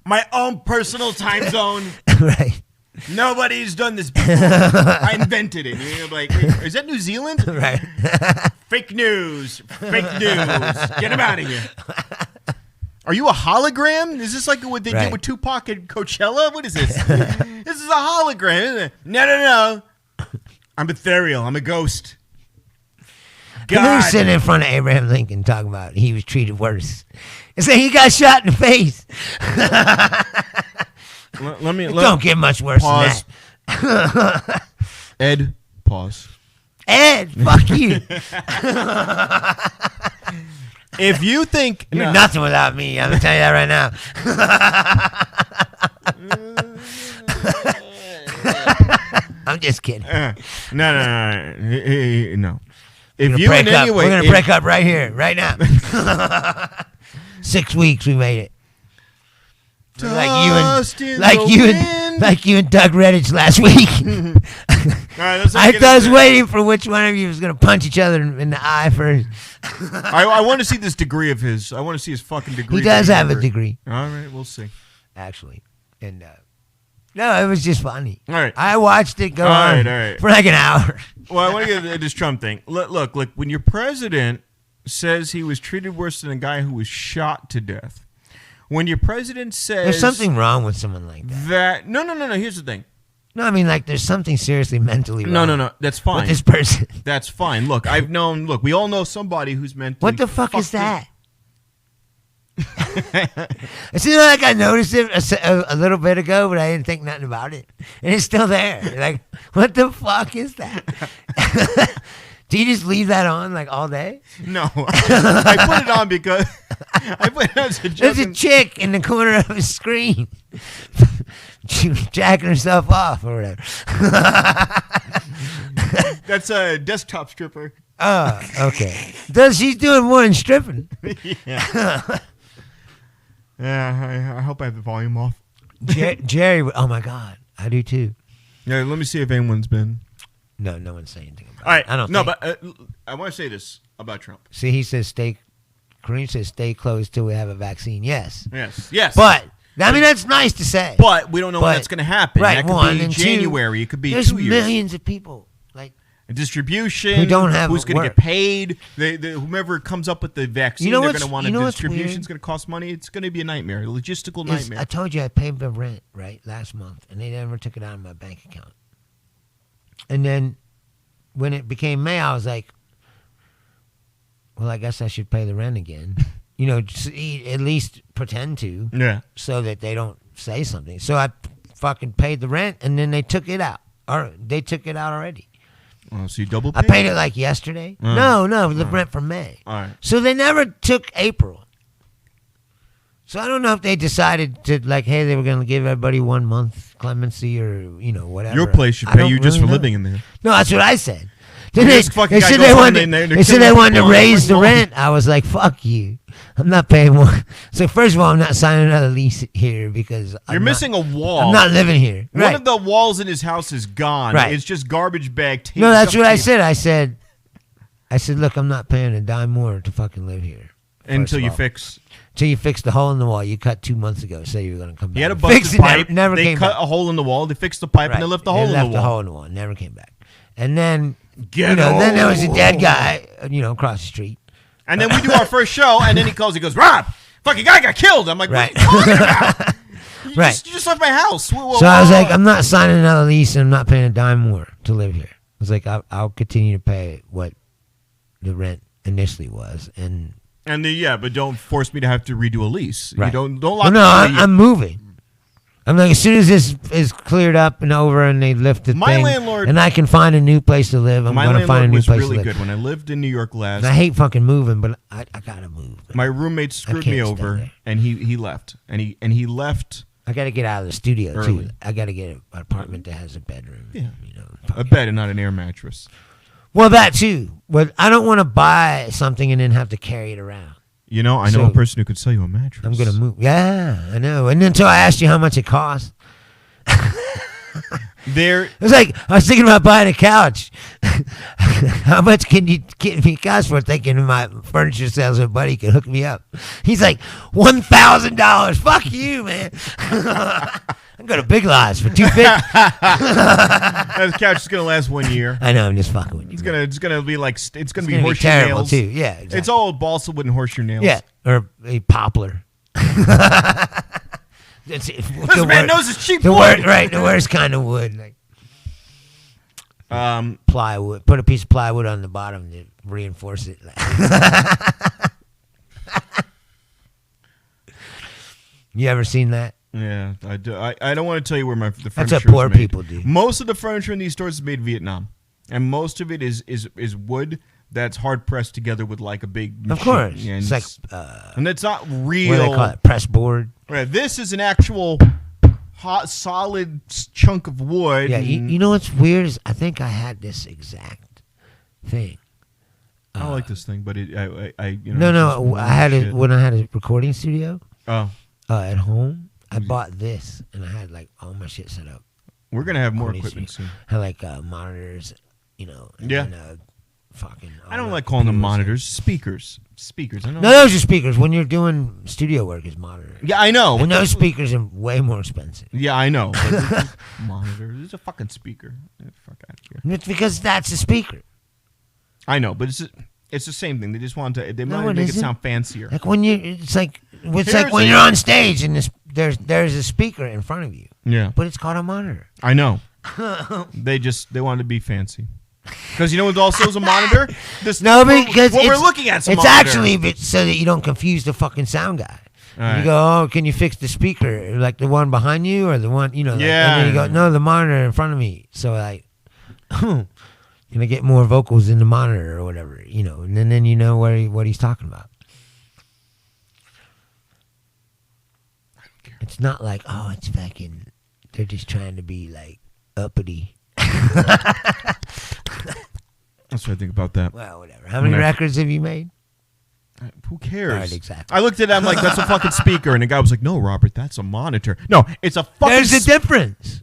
My own personal time zone. Right. Nobody's done this before. I invented it. You're like, is that New Zealand? Right. Fake news. Fake news. Get him out of here. Are you a hologram? Is this like what they did with Tupac at Coachella? What is this? This is a hologram, isn't it? No. I'm ethereal. I'm a ghost. God. He was sitting in front of Abraham Lincoln talking about he was treated worse. And saying he got shot in the face. Don't get much worse than that. Ed, pause. Ed, fuck you. If you think you're nothing without me, I'm gonna tell you that right now. I'm just kidding. No. If you in any way, we're gonna break up right here, right now. 6 weeks we made it. Like you and Doug Redditch last week. I was waiting for which one of you was going to punch each other in the eye first. I want to see this degree of his. I want to see his fucking degree. He does have a degree. All right, we'll see. Actually, and no, it was just funny. All right, I watched it go on for like an hour. Well, I want to get to this Trump thing. Look, when your president says he was treated worse than a guy who was shot to death. When your president says... There's something wrong with someone like that. No. Here's the thing. No, I mean, like, there's something seriously mentally wrong. No. That's fine. With this person. That's fine. Look, we all know somebody who's mentally... What the fuck is that? It seems like I noticed it a little bit ago, but I didn't think nothing about it. And it's still there. Like, what the fuck is that? Do you just leave that on like all day? No. I put it on because I put it as a joke. There's a chick in the corner of his screen jacking herself off or whatever. That's a desktop stripper. Oh, okay. She's doing more than stripping. Yeah. I hope I have the volume off. Jerry, oh my God. I do too. Yeah, let me see if anyone's been. No one's saying anything about it. All right. I don't know. think. But I want to say this about Trump. See, he says Kareem says stay closed till we have a vaccine. Yes. But, I mean, that's nice to say. But we don't know when that's going to happen. Right, that could be January. It could be 2 years. There's millions of people. Like distribution. Who don't have who's going to get paid. Whomever comes up with the vaccine, they're going to want to. Distribution's going to cost money. It's going to be a nightmare. A logistical nightmare. I told you I paid the rent, right, last month, and they never took it out of my bank account. And then when it became May, I was like, well, I guess I should pay the rent again. Just at least pretend to. Yeah. So that they don't say something. So I fucking paid the rent, and then they took it out. Or they took it out already. Oh, so you double paid? I paid it like yesterday. No, the rent for May. All right. So they never took April. So I don't know if they decided to, like, hey, they were going to give everybody 1 month clemency or, whatever. Your place should pay you just for living in there. No, that's what I said. They said they they wanted to raise the rent. I was like, fuck you. I'm not paying more. So first of all, I'm not signing another lease here because you're missing a wall. I'm not living here. One of the walls in his house is gone. Right. It's just garbage bag tape. No, that's what I said. I said, look, I'm not paying a dime more to fucking live here. Until you fix. Till you fixed the hole in the wall. You cut 2 months ago. Said you were going to come back. He had a busted pipe. Never they came cut back. a hole in the wall. They fixed the pipe and they left the hole in the wall. Left the hole in the wall. Never came back. And then, then there was a dead guy, across the street. And then we do our first show, and then he calls. He goes, "Rob, fucking guy got killed." I'm like, "What are you talking about? You just left my house." So I was like, "I'm not signing another lease, and I'm not paying a dime more to live here." I was like, "I'll continue to pay what the rent initially was." But don't force me to have to redo a lease. Right. You don't lock me. I'm moving. I'm like, as soon as this is cleared up and over and they lift the thing, landlord, and I can find a new place to live, I'm going to find a new place to live. My landlord was really good when I lived in New York last. I hate fucking moving, but I got to move. My roommate screwed me over, and he left. And he left. I got to get out of the studio, early. too. I got to get an apartment that has a bedroom. Yeah. A bed and not an air mattress. Well, that, too. But I don't want to buy something and then have to carry it around. I know a person who could sell you a mattress. I'm going to move. Yeah, I know. And until I asked you how much it cost. It was like, I was thinking about buying a couch. How much can you get me a couch for? Thinking my furniture salesman buddy could hook me up. He's like, $1,000. Fuck you, man. I'm going to Big Lots for $250. That couch is going to last 1 year. I know, I'm just fucking with you. It's going to be like it's going to be horseshoe terrible nails too. Yeah, exactly. It's all balsa wood and horseshoe nails. Yeah, or a poplar. This man knows it's cheap wood. Right, the worst kind of wood. Like, plywood. Put a piece of plywood on the bottom to reinforce it. You ever seen that? Yeah, I do. I don't want to tell you where the furniture That's what poor people do. Most of the furniture in these stores is made in Vietnam, and most of it is wood that's hard pressed together with like a big machine. Of course, yeah, it's like, and it's not real. What do they call it? Press board. Right. This is an actual hot, solid chunk of wood. Yeah, you know what's weird is I think I had this exact thing. I like this thing, but I had it when I had a recording studio. Oh. At home, I bought this and I had like all my shit set up. We're gonna have more equipment soon. I had like monitors, And fucking. I don't like calling them monitors. Speakers. I know. No, those are speakers. When you're doing studio work, it's monitors. Yeah, I know. And those speakers are way more expensive. Yeah, I know. Monitor. It's a fucking speaker. Get the fuck out of here. It's because that's a speaker. I know, but it's the same thing. They just want to. They want to make it sound fancier. Like when it's like when you're on stage and there's a speaker in front of you. Yeah. But it's called a monitor. I know. They want to be fancy. Because you know what also is a monitor? Because what we're looking at is a monitor. It's actually so that you don't confuse the fucking sound guy. Right. You go, oh, can you fix the speaker? Like the one behind you or the one, Yeah. and then you go, no, the monitor in front of me. So like, can I get more vocals in the monitor or whatever, and then you know what he's talking about. I don't care. It's not like, oh, it's fucking, they're just trying to be like uppity. That's what I think about that. Well, whatever. How many records have you made? Who cares? Right, exactly. I looked at it, I'm like, that's a fucking speaker. And the guy was like, no, Robert, that's a monitor. No, it's a fucking... There's a difference.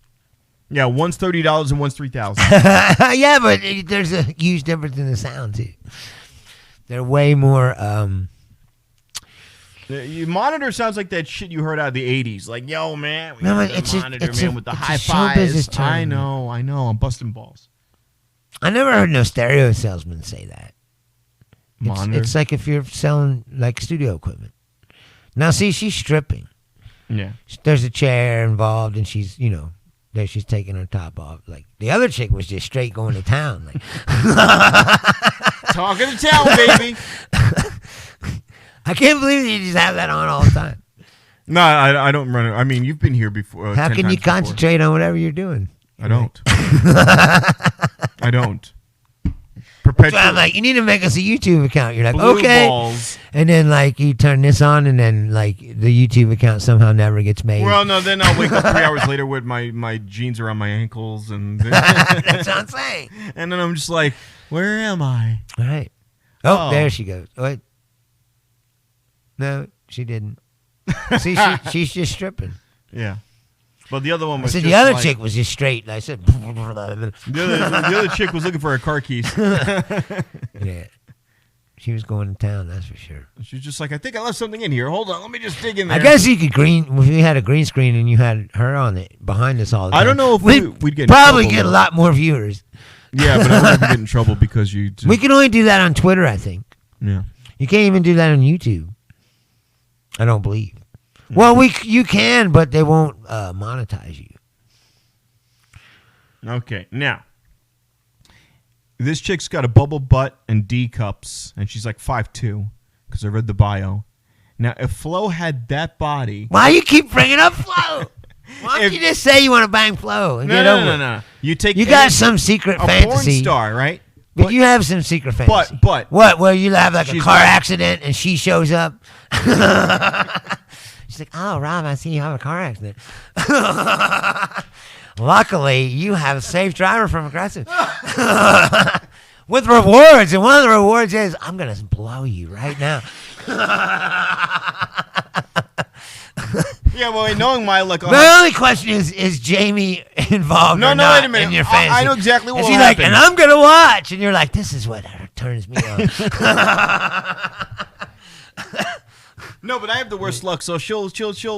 Yeah, one's $30 and one's $3,000. Yeah, but there's a huge difference in the sound, too. They're way more... Your monitor sounds like that shit you heard out of the 80s. Like, yo, man, we got the monitor, with the hi-fis. I know. I'm busting balls. I never heard no stereo salesman say that. Monitor? It's like if you're selling, like, studio equipment. Now, see, she's stripping. Yeah. There's a chair involved, and she's, there she's taking her top off. Like, the other chick was just straight going to town. Like, talking to town, baby. I can't believe you just have that on all the time. No, I don't run it. I mean, you've been here before. How can you concentrate on whatever you're doing? I don't. I don't. So I'm like, you need to make us a YouTube account. You're like, okay. Balls. And then, like, you turn this on, and then, like, the YouTube account somehow never gets made. Well, no, then I'll wake up 3 hours later with my jeans around my ankles. And that's what I'm saying. And then I'm just like, where am I? All right. Oh, there she goes. What? No, she didn't. See, she's just stripping. Yeah. But the other one was the other chick was just straight. And I said... the other chick was looking for her car keys. Yeah. She was going to town, that's for sure. She was just like, I think I left something in here. Hold on, let me just dig in there. I guess you could if you had a green screen and you had her on it behind us all the time. I don't know if we'd get probably get a lot more viewers. Yeah, but I wouldn't get in trouble because you. We can only do that on Twitter, I think. Yeah. You can't even do that on YouTube. I don't believe. Well, you can, but they won't monetize you. Okay, now this chick's got a bubble butt and D cups, and she's like 5'2", because I read the bio. Now, if Flo had that body, why you keep bringing up Flo? Why don't you just say you want to bang Flo and get over it? No. You got some secret fantasy. A porn star, right? But you have some secret fantasy. But what? Well, you have like a car accident and she shows up. She's like, "Oh, Rob, I see you have a car accident." Luckily, you have a safe driver from Aggressive with rewards, and one of the rewards is I'm gonna blow you right now. Yeah, well, knowing my luck, the only question is Jamie involved or not wait a minute. In your fantasy? I know exactly what happened. Like, and I'm gonna watch, and you're like, this is what turns me on. No, but I have the worst luck. So she'll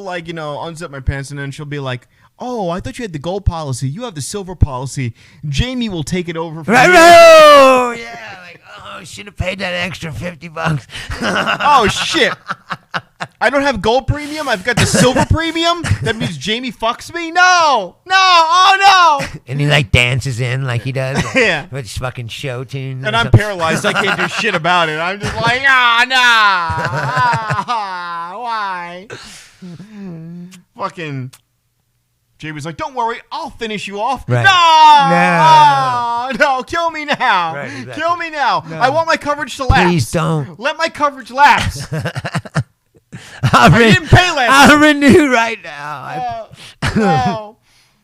like unzip my pants, and then she'll be like, "Oh, I thought you had the gold policy. You have the silver policy. Jamie will take it over for you." Oh, yeah. Like, oh, should have paid that extra $50. Oh shit. I don't have gold premium. I've got the silver premium. That means Jamie fucks me. No. Oh no. And he like dances in like he does. Like, yeah. With his fucking show tune. And I'm paralyzed. I can't do shit about it. I'm just like, why? Fucking. Jamie's like, don't worry, I'll finish you off. Right. No, kill me now. Right, exactly. Kill me now. No. I want my coverage to lapse. Please don't. Let my coverage lapse. I didn't pay last. I'll renew right now. No.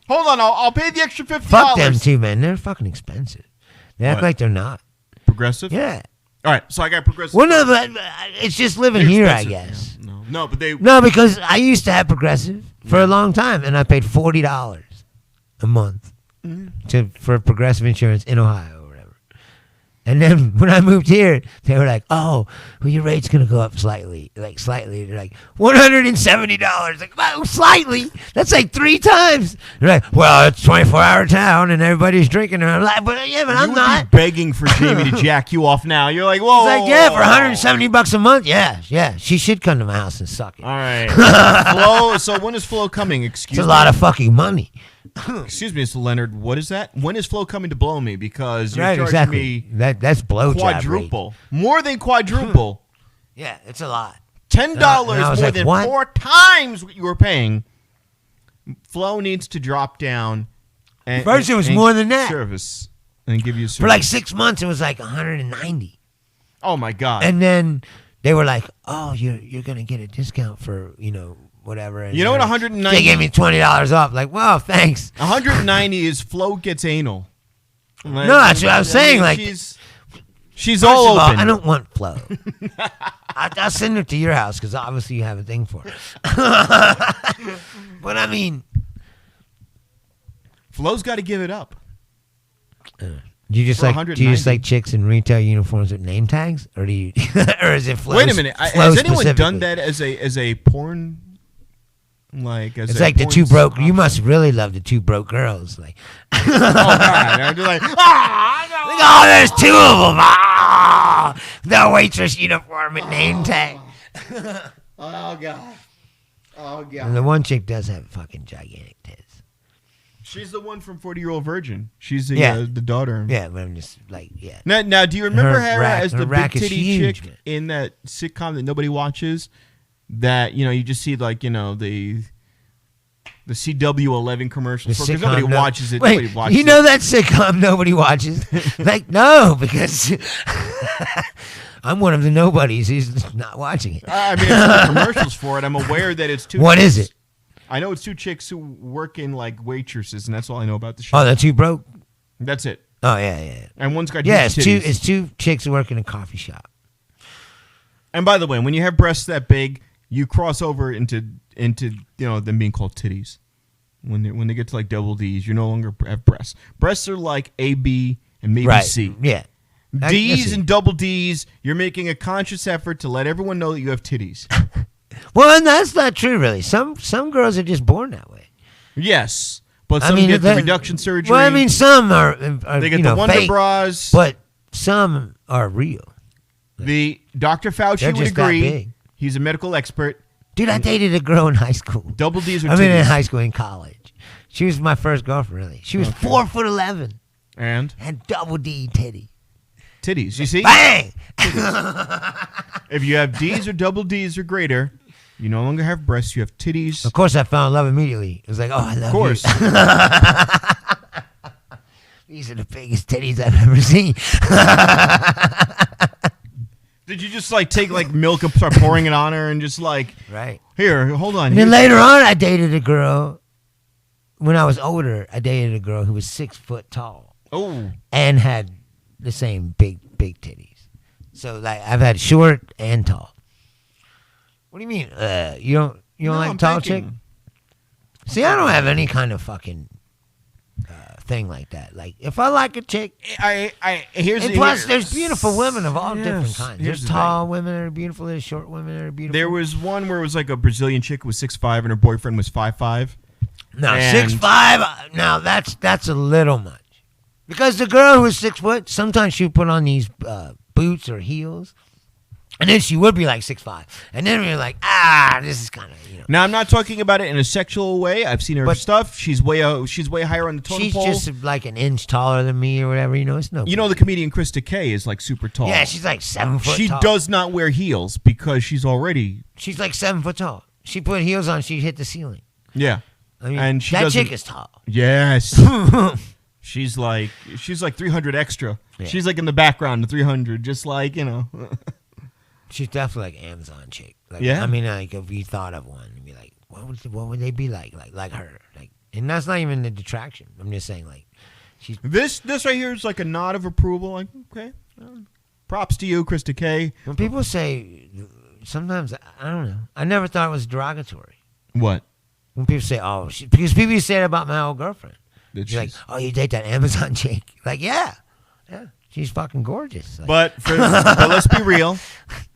Hold on, I'll pay the extra $50. Fuck them too, man. They're fucking expensive. They act like they're not. Progressive? Yeah. All right, so I got Progressive. Well, no, but it's just living here, I guess. No, but they... No, because I used to have Progressive for a long time, and I paid $40 a month for Progressive insurance in Ohio or whatever. And then when I moved here, they were like, "Oh, well, your rate's gonna go up slightly." They're like $170. Like, well, slightly. That's like 3 times. They're like, "Well, it's 24-hour town, and everybody's drinking." And I'm like, "But I'm not." Be begging for Jamie to jack you off now. You're like, "Whoa!" It's like, yeah, for $170 a month. Yeah. She should come to my house and suck it. All right, Flo. So when is Flo coming? Excuse me. It's a lot of fucking money. Excuse me, Mr. Leonard. What is that? When is Flo coming to blow me? Because you're charging me that's blowjob quadruple, rate. More than quadruple. Yeah, it's a lot. $10 more like, than what? 4 times what you were paying. Flo needs to drop down. First, it was more than that. Service and give you service. For like 6 months, it was like $190. Oh my god! And then they were like, "Oh, you're gonna get a discount for whatever." And you know what? 190. They gave me $20 off. Like, well, thanks. 190 is Flo gets anal. Like, no, that's what I was saying. Like, she's all open. I don't want Flo. I'll send her to your house because obviously you have a thing for her. But I mean, Flo's got to give it up. Do you just like chicks in retail uniforms with name tags, or do you, or is it Flo? Wait a minute. Has anyone done that as a porn? It's like the two broke. You must really love the two broke girls. Like, oh god, they're like, there's 2 of them. The waitress uniform and name tag. Oh god. And the one chick does have fucking gigantic tits. She's the one from 40-Year-Old Virgin. She's the daughter. Yeah, but I'm just like, yeah. Now, do you remember her as the big titty chick man. in that sitcom that nobody watches? That you just see the CW11 commercials because nobody watches it. Wait, nobody watches you know that sitcom nobody watches? Like, no, because I'm one of the nobodies who's not watching it. I mean, there's commercials for it. I'm aware that it's 2. What is it? I know it's 2 chicks who work in like waitresses, and that's all I know about the show. Oh, the 2 broke. That's it. Oh yeah. And one's got it's 2 chicks who work in a coffee shop. And by the way, when you have breasts that big, you cross over into them being called titties. When they get to like double D's, you no longer have breasts. Breasts are like A, B, and maybe C. Yeah. D's and double D's, you're making a conscious effort to let everyone know that you have titties. Well, and that's not true, really. Some girls are just born that way. Yes, but some get the reduction surgery. Well, I mean, some are they get the Wonder fake, Bras. But some are real. The Dr. Fauci would agree. He's a medical expert. Dude, I dated a girl in high school. Double D's or titties? I mean, in high school, in college. She was my first girlfriend, really. She was 4'11". And double D titty. Titties, you see? Bang! If you have D's or double D's or greater, you no longer have breasts, you have titties. Of course, I found love immediately. It was like, oh, I love you. Of course. These are the biggest titties I've ever seen. Did you just take milk and start pouring it on her and just right here, hold on. And then later on, I dated a girl. When I was older, I dated a girl who was 6 foot tall. Oh, and had the same big titties. So I've had short and tall. What do you mean? You don't like tall chick? See, I don't have any kind of fucking thing like that. Like, if I like a chick, plus there's beautiful women of all different kinds. There's tall women that are beautiful. There's short women that are beautiful. There was one where it was a Brazilian chick who was 6'5" and her boyfriend was 5'5". No, 6'5". Now that's a little much. Because the girl who was 6 foot, sometimes she would put on these boots or heels, and then she would be 6'5". And then we're like, this is kind of, Now, I'm not talking about it in a sexual way. I've seen her stuff. She's way higher on the totem pole. She's just an inch taller than me or whatever. It's no. The comedian Krista K is super tall. Yeah, she's 7 foot she tall. She does not wear heels because she's already. She's 7 foot tall. She put heels on, she'd hit the ceiling. Yeah. I mean, and that chick is tall. Yes. She's 300 extra. Yeah. She's in the background of 300, just She's definitely Amazon chick. Yeah. I mean, if you thought of one, you'd be like, what would they be like her? And that's not even the detraction. I'm just saying, she's. This right here is a nod of approval. Okay, props to you, Krista K. When people say, sometimes I don't know. I never thought it was derogatory. What? When people say, because people used to say that about my old girlfriend. You're like, you date that Amazon chick? Yeah, she's fucking gorgeous. But let's be real,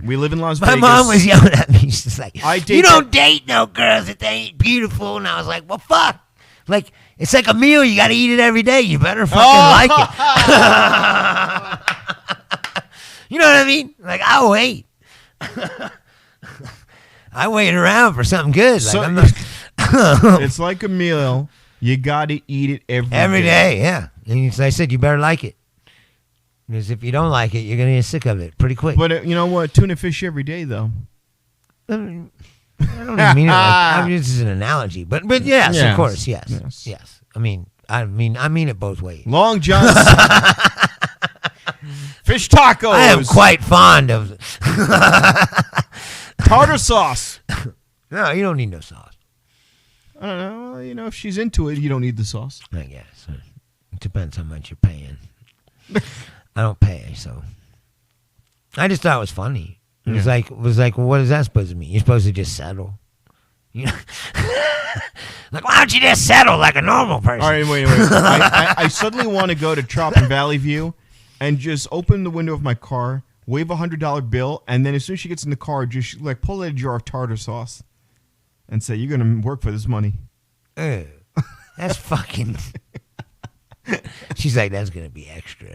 we live in Las Vegas. My mom was yelling at me. She's like, you don't date no girls if they ain't beautiful. And I was like, well, fuck. It's like a meal. You got to eat it every day. You better fucking like it. You know what I mean? I'll wait. I wait around for something good. It's like a meal. You got to eat it every day. Yeah. And I said, you better like it. Because if you don't like it, you're going to get sick of it pretty quick. But you know what? Tuna fish every day, though. I don't even mean it this is an analogy. But yes, of course, yes. I mean it both ways. Long John's fish tacos. I am quite fond of tartar sauce. No, you don't need no sauce. I don't know. If she's into it, you don't need the sauce. I guess. It depends how much you're paying. I don't pay, so. I just thought it was funny. It was like, well, what is that supposed to mean? You're supposed to just settle. Why don't you just settle like a normal person? All right, wait. I suddenly want to go to Trop and Valley View and just open the window of my car, wave $100 bill, and then as soon as she gets in the car, just pull out a jar of tartar sauce and say, you're going to work for this money. Ew, that's fucking... She's like, that's going to be extra.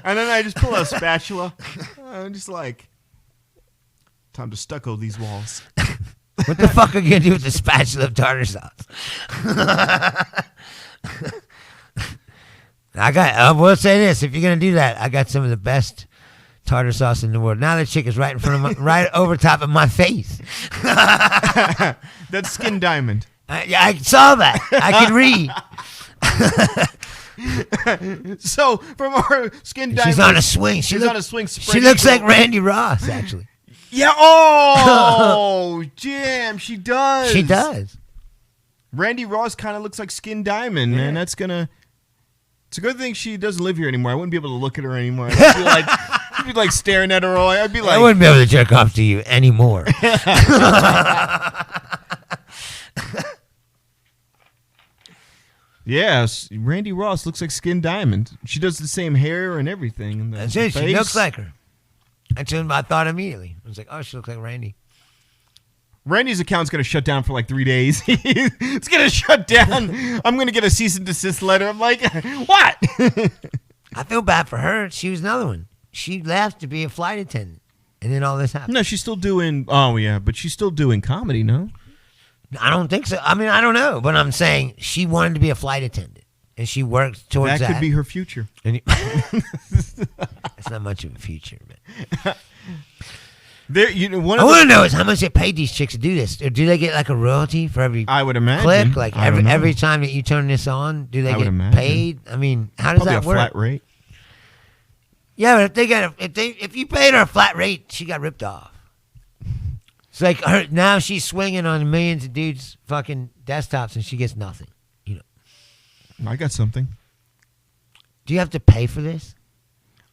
And then I just pull out a spatula. I'm just time to stucco these walls. What the fuck are you going to do with the spatula of tartar sauce? I will say this. If you're going to do that, I got some of the best tartar sauce in the world. Now the chick is right in front of right over top of my face. That's Skin Diamond. I saw that. I could read. So from our Skin Diamond, she's on a swing. She's on a swing. She looks like Randy Ross, actually. Yeah. Oh, damn. She does. She does. Randy Ross kind of looks like Skin Diamond, man. That's gonna. It's a good thing she doesn't live here anymore. I wouldn't be able to look at her anymore. I'd be staring at her all. I'd be like, I wouldn't be able to jerk off to you anymore. Yes, Randy Ross looks like Skin Diamond. She does the same hair and everything. That's it. She looks like her. That's what I thought immediately. I was like, oh, she looks like Randy. Randy's account's going to shut down for like 3 days. It's going to shut down. I'm going to get a cease and desist letter. I'm like, what? I feel bad for her. She was another one. She left to be a flight attendant. And then all this happened. No, she's still doing, but she's still doing comedy, no? I don't think so. I mean, I don't know. But I'm saying she wanted to be a flight attendant. And she worked towards that. That could be her future. That's not much of a future, man. I want to know is how much they paid these chicks to do this. Or do they get like a royalty for every I would imagine. click? Like every time that you turn this on, do they get paid? I mean, how does that work? Flat rate. Yeah, but if you paid her a flat rate, she got ripped off. It's like now she's swinging on millions of dudes' fucking desktops and she gets nothing. You know. I got something. Do you have to pay for this?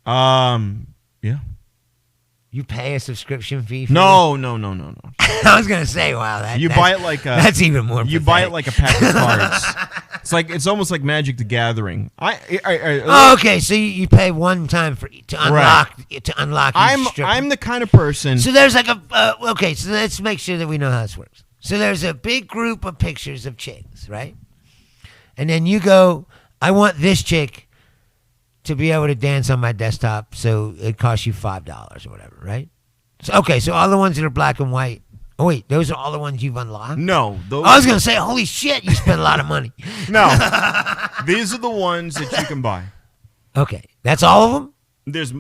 Yeah. You pay a subscription fee for No. I was gonna say, wow, buy it like that's even more. You buy it like a pack of cards. It's almost like Magic the Gathering. Okay, so you pay one time to unlock each stripper. I'm the kind of person. So there's like okay, so let's make sure that we know how this works. So there's a big group of pictures of chicks, right? And then you go, I want this chick to be able to dance on my desktop, so it costs you $5 or whatever, right? So all the ones that are black and white. Oh wait, those are all the ones you've unlocked? No, I was gonna say, holy shit, you spent a lot of money. No, these are the ones that you can buy. Okay, that's all of them.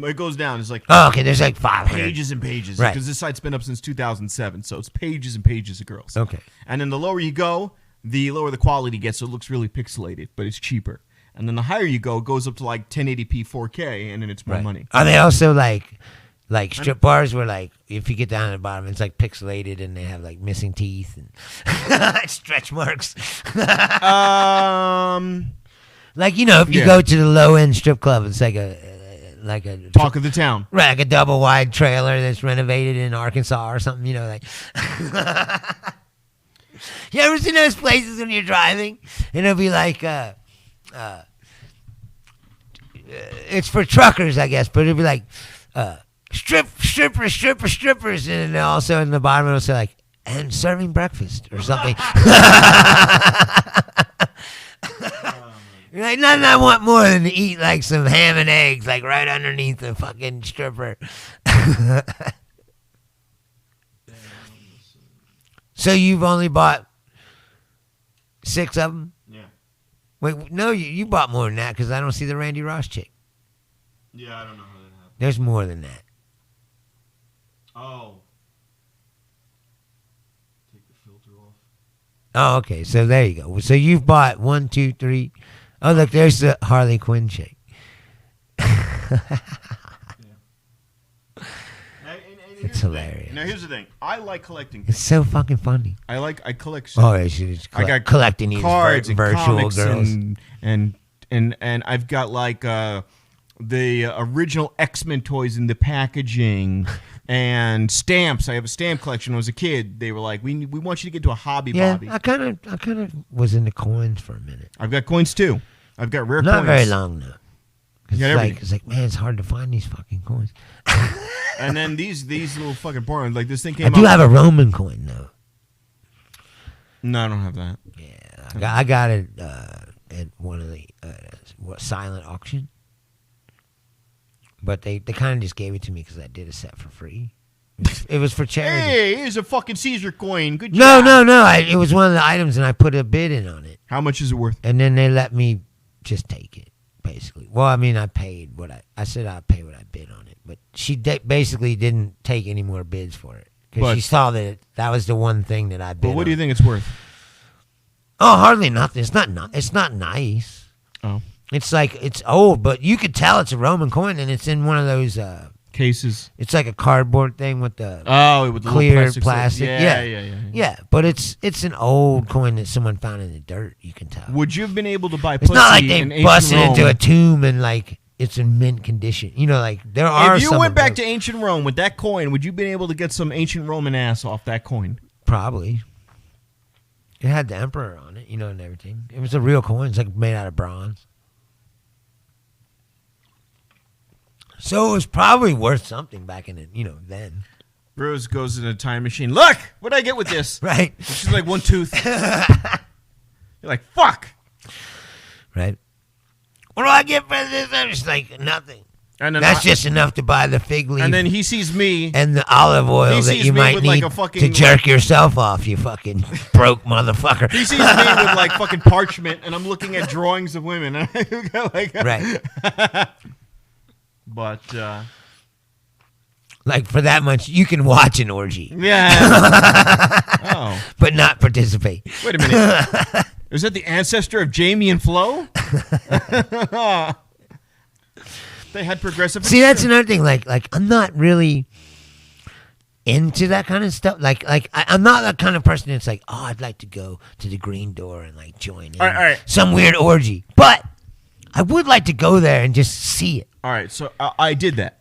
It goes down. It's like there's like 500 pages and pages, right? Because this site's been up since 2007, so it's pages and pages of girls. Okay, and then the lower you go, the lower the quality gets, so it looks really pixelated, but it's cheaper. And then the higher you go, it goes up to like 1080p 4K, and then it's more money. Are they also like strip bars where like if you get down to the bottom, it's like pixelated and they have like missing teeth and stretch marks? Like if you go to the low end strip club, it's like a talk of the town, right? Like a double wide trailer that's renovated in Arkansas or something. Like. You ever seen those places when you're driving and it'll be like. It's for truckers, I guess, but it'd be like strippers, and then also in the bottom it'll say like, and serving breakfast or something. You're like, nothing I want more than to eat like some ham and eggs, like right underneath the fucking stripper. So you've only bought 6 of them? Yeah. Wait, no, you bought more than that because I don't see the Randy Ross chick. Yeah, I don't know how that happened. There's more than that. Oh. Take the filter off. Oh, okay. So there you go. So you've bought 1, 2, 3. Oh, look, there's the Harley Quinn chick. It's hilarious. Now here's the thing. I like collecting. It's so fucking funny. I collect stuff. Oh, I got collecting these cards and virtual girls, and I've got like the original X-Men toys in the packaging and stamps. I have a stamp collection. When I was a kid, they were like, "We want you to get to a hobby, Bobby." I kind of was into coins for a minute. I've got coins too. I've got rare coins. Not very long though. It's like, man, it's hard to find these fucking coins. And then these little fucking porn, like this thing came out. I do have a Roman coin though. No, I don't have that. Yeah, I got it at one of the silent auction. But they kind of just gave it to me because I did a set for free. It was for charity. Hey, here's a fucking Caesar coin. Good job. No. It was one of the items, and I put a bid in on it. How much is it worth? And then they let me just take it, basically. Well, I mean, I paid what I said I'd pay what I bid on it. But she basically didn't take any more bids for it. Because she saw that was the one thing that I bid on. But what do you think it's worth? Oh, hardly nothing. It's not nice. Oh. It's like, it's old, but you could tell it's a Roman coin, and it's in one of those cases. It's like a cardboard thing with the clear plastic. Yeah, but it's an old coin that someone found in the dirt. You can tell. Would you have been able to buy? It's not like they busted into a tomb and like it's in mint condition. Like there are. If you went back to ancient Rome with that coin, would you have been able to get some ancient Roman ass off that coin? Probably. It had the emperor on it, and everything. It was a real coin. It's like made out of bronze. So it was probably worth something back in it, then. Rose goes in a time machine. Look, what did I get with this? Right. And she's like one tooth. You're like, fuck. Right. What do I get for this? I'm just like, nothing. And then that's just enough to buy the fig leaf. And then he sees me. And the olive oil that you might need to jerk yourself off, you fucking broke motherfucker. He sees me with like fucking parchment, and I'm looking at drawings of women. Right. But, like, for that much, you can watch an orgy. Yeah. Oh. But not participate. Wait a minute. Is that the ancestor of Jamie and Flo? They had progressive. See, that's another thing. Like I'm not really into that kind of stuff. I'm not that kind of person that's like, oh, I'd like to go to the green door and like join in all right. some weird orgy. But I would like to go there and just see it. All right, so I did that.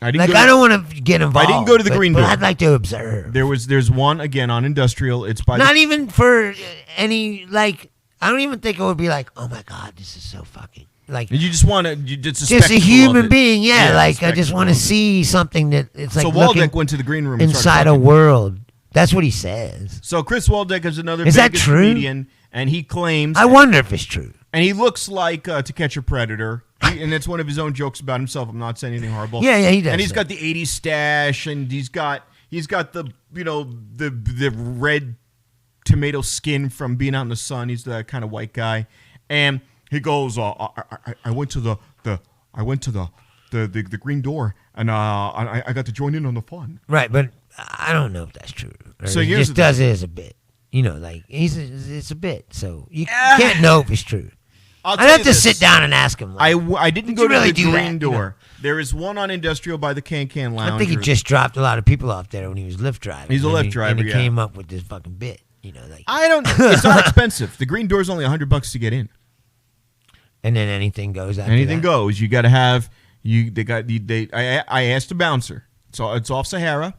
I don't want to get involved. I didn't go to the green door. I'd like to observe. There's one again on Industrial. It's by not even for any like. I don't even think it would be like, oh my god, this is so fucking like. You just want to just a human being, yeah. Like I just want to see something that it's like. So Waldeck went to the green room inside a world. That's what he says. So Chris Waldeck is another Vegas comedian, and he claims. I wonder if it's true. And he looks like To Catch a Predator. And it's one of his own jokes about himself. I'm not saying anything horrible. Yeah, he does. And he's got the 80s stash, and he's got the the red tomato skin from being out in the sun. He's that kind of white guy, and he goes, I went to the green door, and I got to join in on the fun. Right, but I don't know if that's true. So he just does it as a bit. Like it's a bit, so you can't know if it's true. I'd have to sit down and ask him. Like, I didn't go to the green door. There is one on Industrial by the Can Lounge. I think he just dropped a lot of people off there when he was Lyft driving. He's a Lyft driver, and he came up with this fucking bit. I don't. It's not expensive. The green door is only $100 to get in. And then anything goes. Anything goes. You got to have. I asked the bouncer. So it's off Sahara.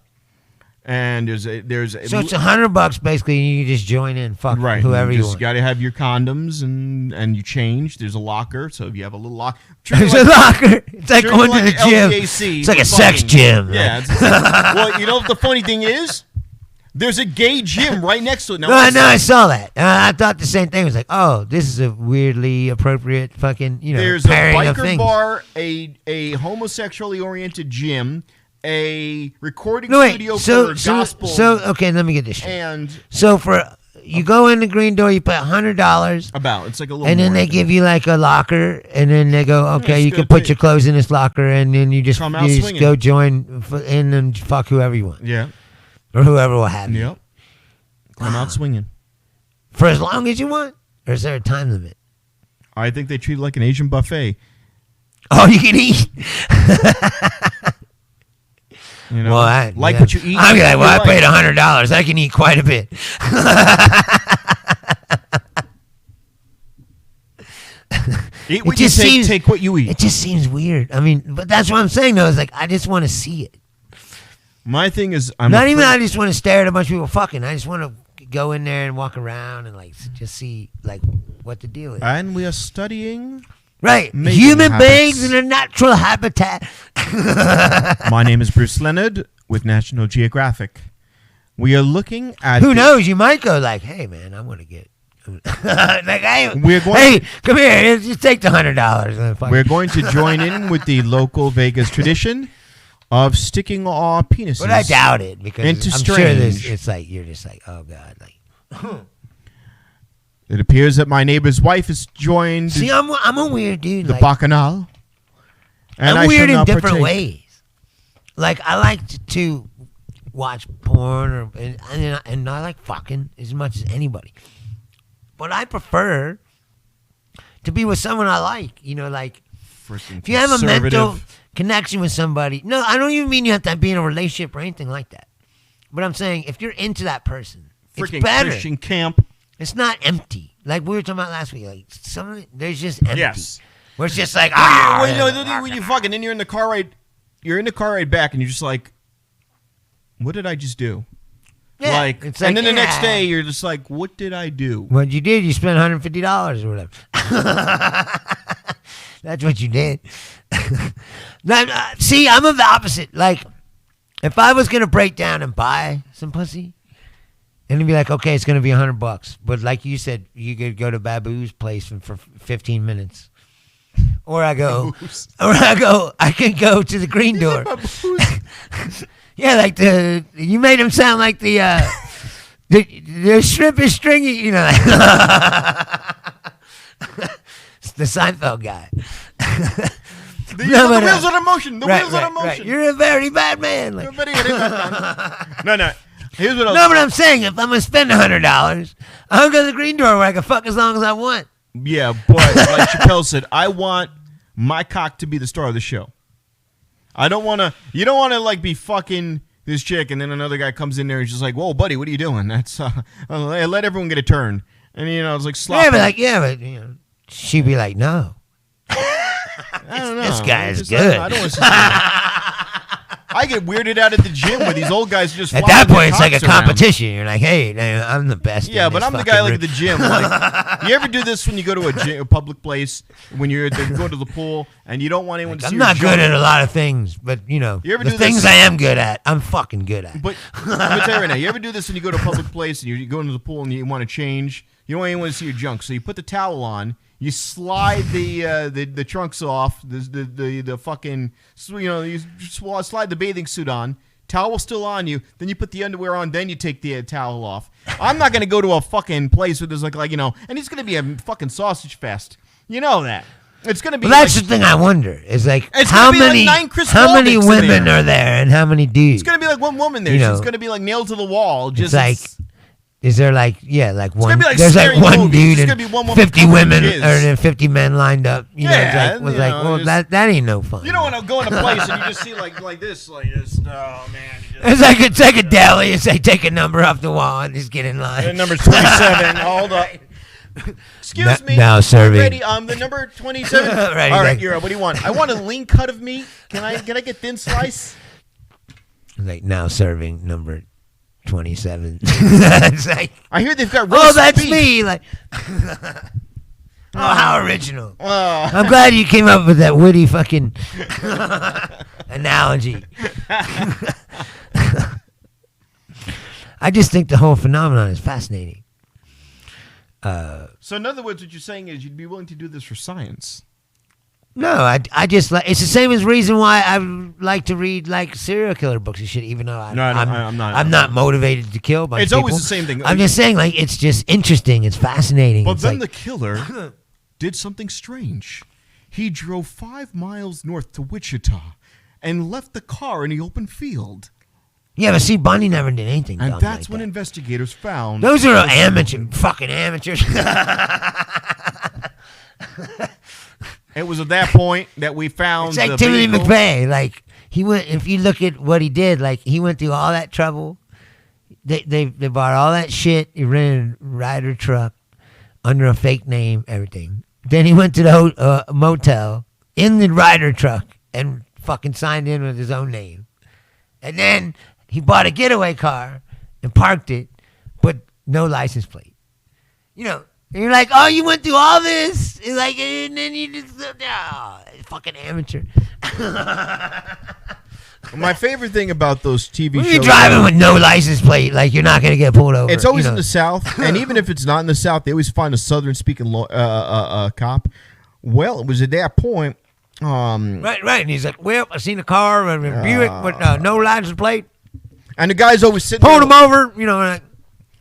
And so it's $100 basically, and you can just join in, fuck right, whoever you want. You got to have your condoms and you change. There's a locker, so if you have a little locker. There's a locker. It's like going to the gym. It's like a sex gym. Yeah. Well, the funny thing is, there's a gay gym right next to it. No, I saw that. I thought the same thing. It was like, oh, this is a weirdly appropriate fucking There's a biker bar, a homosexually oriented gym. A recording studio for gospel. So okay, let me get this shit. And so you go in the green door, you pay $100. It's like a little. And then they give you like a locker, and then they go, okay, you can put your clothes in this locker, and then you just go join in and fuck whoever you want. Yeah. Or whoever will have you. Yep. Come out swinging. For as long as you want, or is there a time limit? I think they treat it like an Asian buffet. Oh, you can eat. What you eat. I'm like, I paid $100. I can eat quite a bit. Eat what you take, take what you eat. It just seems weird. I mean, but that's what I'm saying, though. Is like, I just want to see it. My thing is, I just want to stare at a bunch of people fucking. I just want to go in there and walk around and like just see like what the deal is. And we are studying. Right. Human beings in a natural habitat. My name is Bruce Leonard with National Geographic. We are looking at... Who knows? You might go like, hey, man, I want to get... hey, come here. Just take the $100. We're going to join in with the local Vegas tradition of sticking our penises. But I doubt it because I'm sure it's like, you're just like, oh, God. Like... It appears that my neighbor's wife has joined. See, I'm a weird dude. The Bacchanal. And I'm weird in different ways. Like, I like to watch porn, and I like fucking as much as anybody. But I prefer to be with someone I like. Like, if you have a mental connection with somebody. No, I don't even mean you have to be in a relationship or anything like that. But I'm saying, if you're into that person, it's better. Christian camp. It's not empty. Like we were talking about last week. Like there's just empty. Yes. Where it's just like, when you fucking, and you're in the car ride back, and you're just like, what did I just do? Yeah, and then the next day you're just like, what did I do? What you did, you spent $150 or whatever. That's what you did. See, I'm of the opposite. Like, if I was gonna break down and buy some pussy, and it'd be like, okay, it's gonna be $100, but like you said, you could go to Babu's place for 15 minutes, or I can go to the green door. Yeah, like you made him sound like the shrimp is stringy, you know. It's the Seinfeld guy. The wheels on emotion. The wheels on emotion. Right. You're a very bad man. Like. No. Here's what but I'm saying, if I'm gonna spend $100, I'll go to the green door where I can fuck as long as I want. Yeah, but like Chappelle said, I want my cock to be the star of the show. I don't want to. You don't want to like be fucking this chick, and then another guy comes in there and just like, "Whoa, buddy, what are you doing?" That's let everyone get a turn, and it's like sloppy. But she'd be like, "No." I don't know. This guy is good. I don't want to. I get weirded out at the gym where these old guys just. At that point, it's like a competition. You're like, "Hey, I'm the best." Yeah, but I'm the guy like at the gym. Like, you ever do this when you go to a public place when you go to the pool and you don't want anyone to see? I'm not good at a lot of things, but the things I am good at, I'm fucking good at. But let me tell you right now, you ever do this when you go to a public place and you go into the pool and you want to change? You don't want anyone to see your junk, so you put the towel on. You slide the trunks off, the fucking, you slide the bathing suit on, towel still on you, then you put the underwear on, then you take the towel off. I'm not going to go to a fucking place where there's and it's going to be a fucking sausage fest. You know that. It's going to be. Well, that's the thing I wonder is how many women are there and how many dudes? It's going to be like one woman there. She's going to be like nailed to the wall. Just is there one? There's like one dude and 50 women or 50 men lined up. That ain't no fun. You don't want to go in a place and you just see like this. Oh man! It's like a deli. It's like take a number off the wall and just get in line. And number 27. Hold up. Excuse me. Now serving. Ready? The number 27. Right, all right, Euro. What do you want? I want a lean cut of meat. Can I get thin slice? Like now serving number 27. It's like, I hear they've got roast that's beef. me. Like, how original. I'm glad you came up with that witty fucking analogy. I just think the whole phenomenon is fascinating. So in other words, what you're saying is you'd be willing to do this for science. No, I just like it's the same as reason why I like to read like serial killer books and shit. Even though I'm not motivated to kill. It's always the same thing. I'm just saying, like it's just interesting. It's fascinating. But then the killer did something strange. He drove 5 miles north to Wichita and left the car in the open field. Yeah, but see, Bundy never did anything. And that's when investigators found those are fucking amateurs. It was at that point that we found. It's like Timothy McVeigh. Like he went. If you look at what he did, like he went through all that trouble. They bought all that shit. He rented a Ryder truck under a fake name, everything. Then he went to the motel in the Ryder truck and fucking signed in with his own name. And then he bought a getaway car and parked it, but no license plate. And you're like, oh, you went through all this? It's like, and then you just, fucking amateur. My favorite thing about those TV shows. You're driving with no license plate, like you're not going to get pulled over. It's always in the South, and even if it's not in the South, they always find a Southern-speaking cop. Well, it was at that point. Right. And he's like, well, I seen a car, a Buick with no license plate. And the guy's always sitting pulled him over, and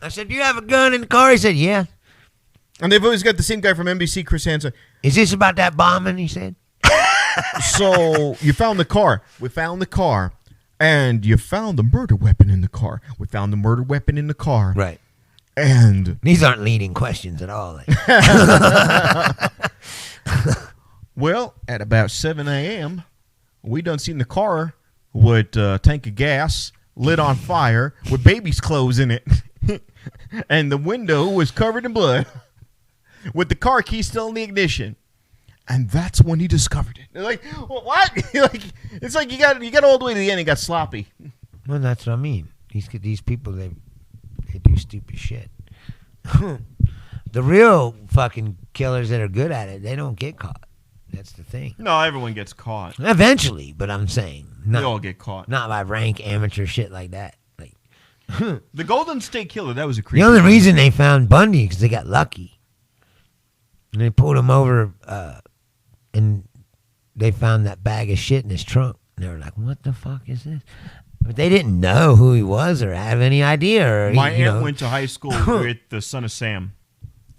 I said, do you have a gun in the car? He said, yeah. And they've always got the same guy from NBC, Chris Hansen. Is this about that bombing, he said? So you found the car. We found the car. And you found the murder weapon in the car. We found the murder weapon in the car. Right. And these aren't leading questions at all. Well, at about 7 a.m., we done seen the car with a tank of gas lit on fire with baby's clothes in it. And the window was covered in blood with the car key still in the ignition. And that's when he discovered it. They're like, what? It's like you got all the way to the end and got sloppy. Well, that's what I mean. These people, They do stupid shit. The real fucking killers that are good at it, they don't get caught. That's the thing. No, everyone gets caught. Eventually, but I'm saying. They all get caught. Not by rank amateur shit like that. Like the Golden State Killer, that was a creepy. The only reason they found Bundy because they got lucky. And they pulled him over and they found that bag of shit in his trunk. And they were like, what the fuck is this? But they didn't know who he was or have any idea. Or, my aunt went to high school with the son of Sam.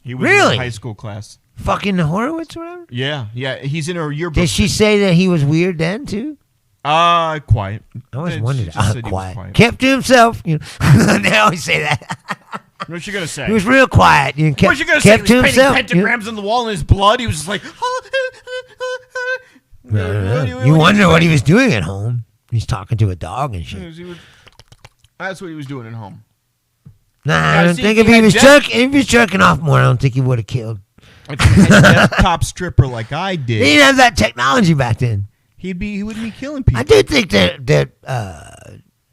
He was really? in a high school class. Fucking Horowitz or whatever? Yeah. He's in her yearbook. Did she say that he was weird then, too? Quiet. I always wondered. Quiet. Kept to himself. You know? They always say that. What's she going to say? He was real quiet. You know, What's she going to say? He was painting pentagrams on the wall in his blood. He was just like... You wonder what he was doing at home. He's talking to a dog and shit. That's what he was doing at home. Nah, I don't think if he was jerking off more, I don't think he would have killed. If he had a desktop stripper like I did. They didn't have that technology back then. He wouldn't be killing people. I do think that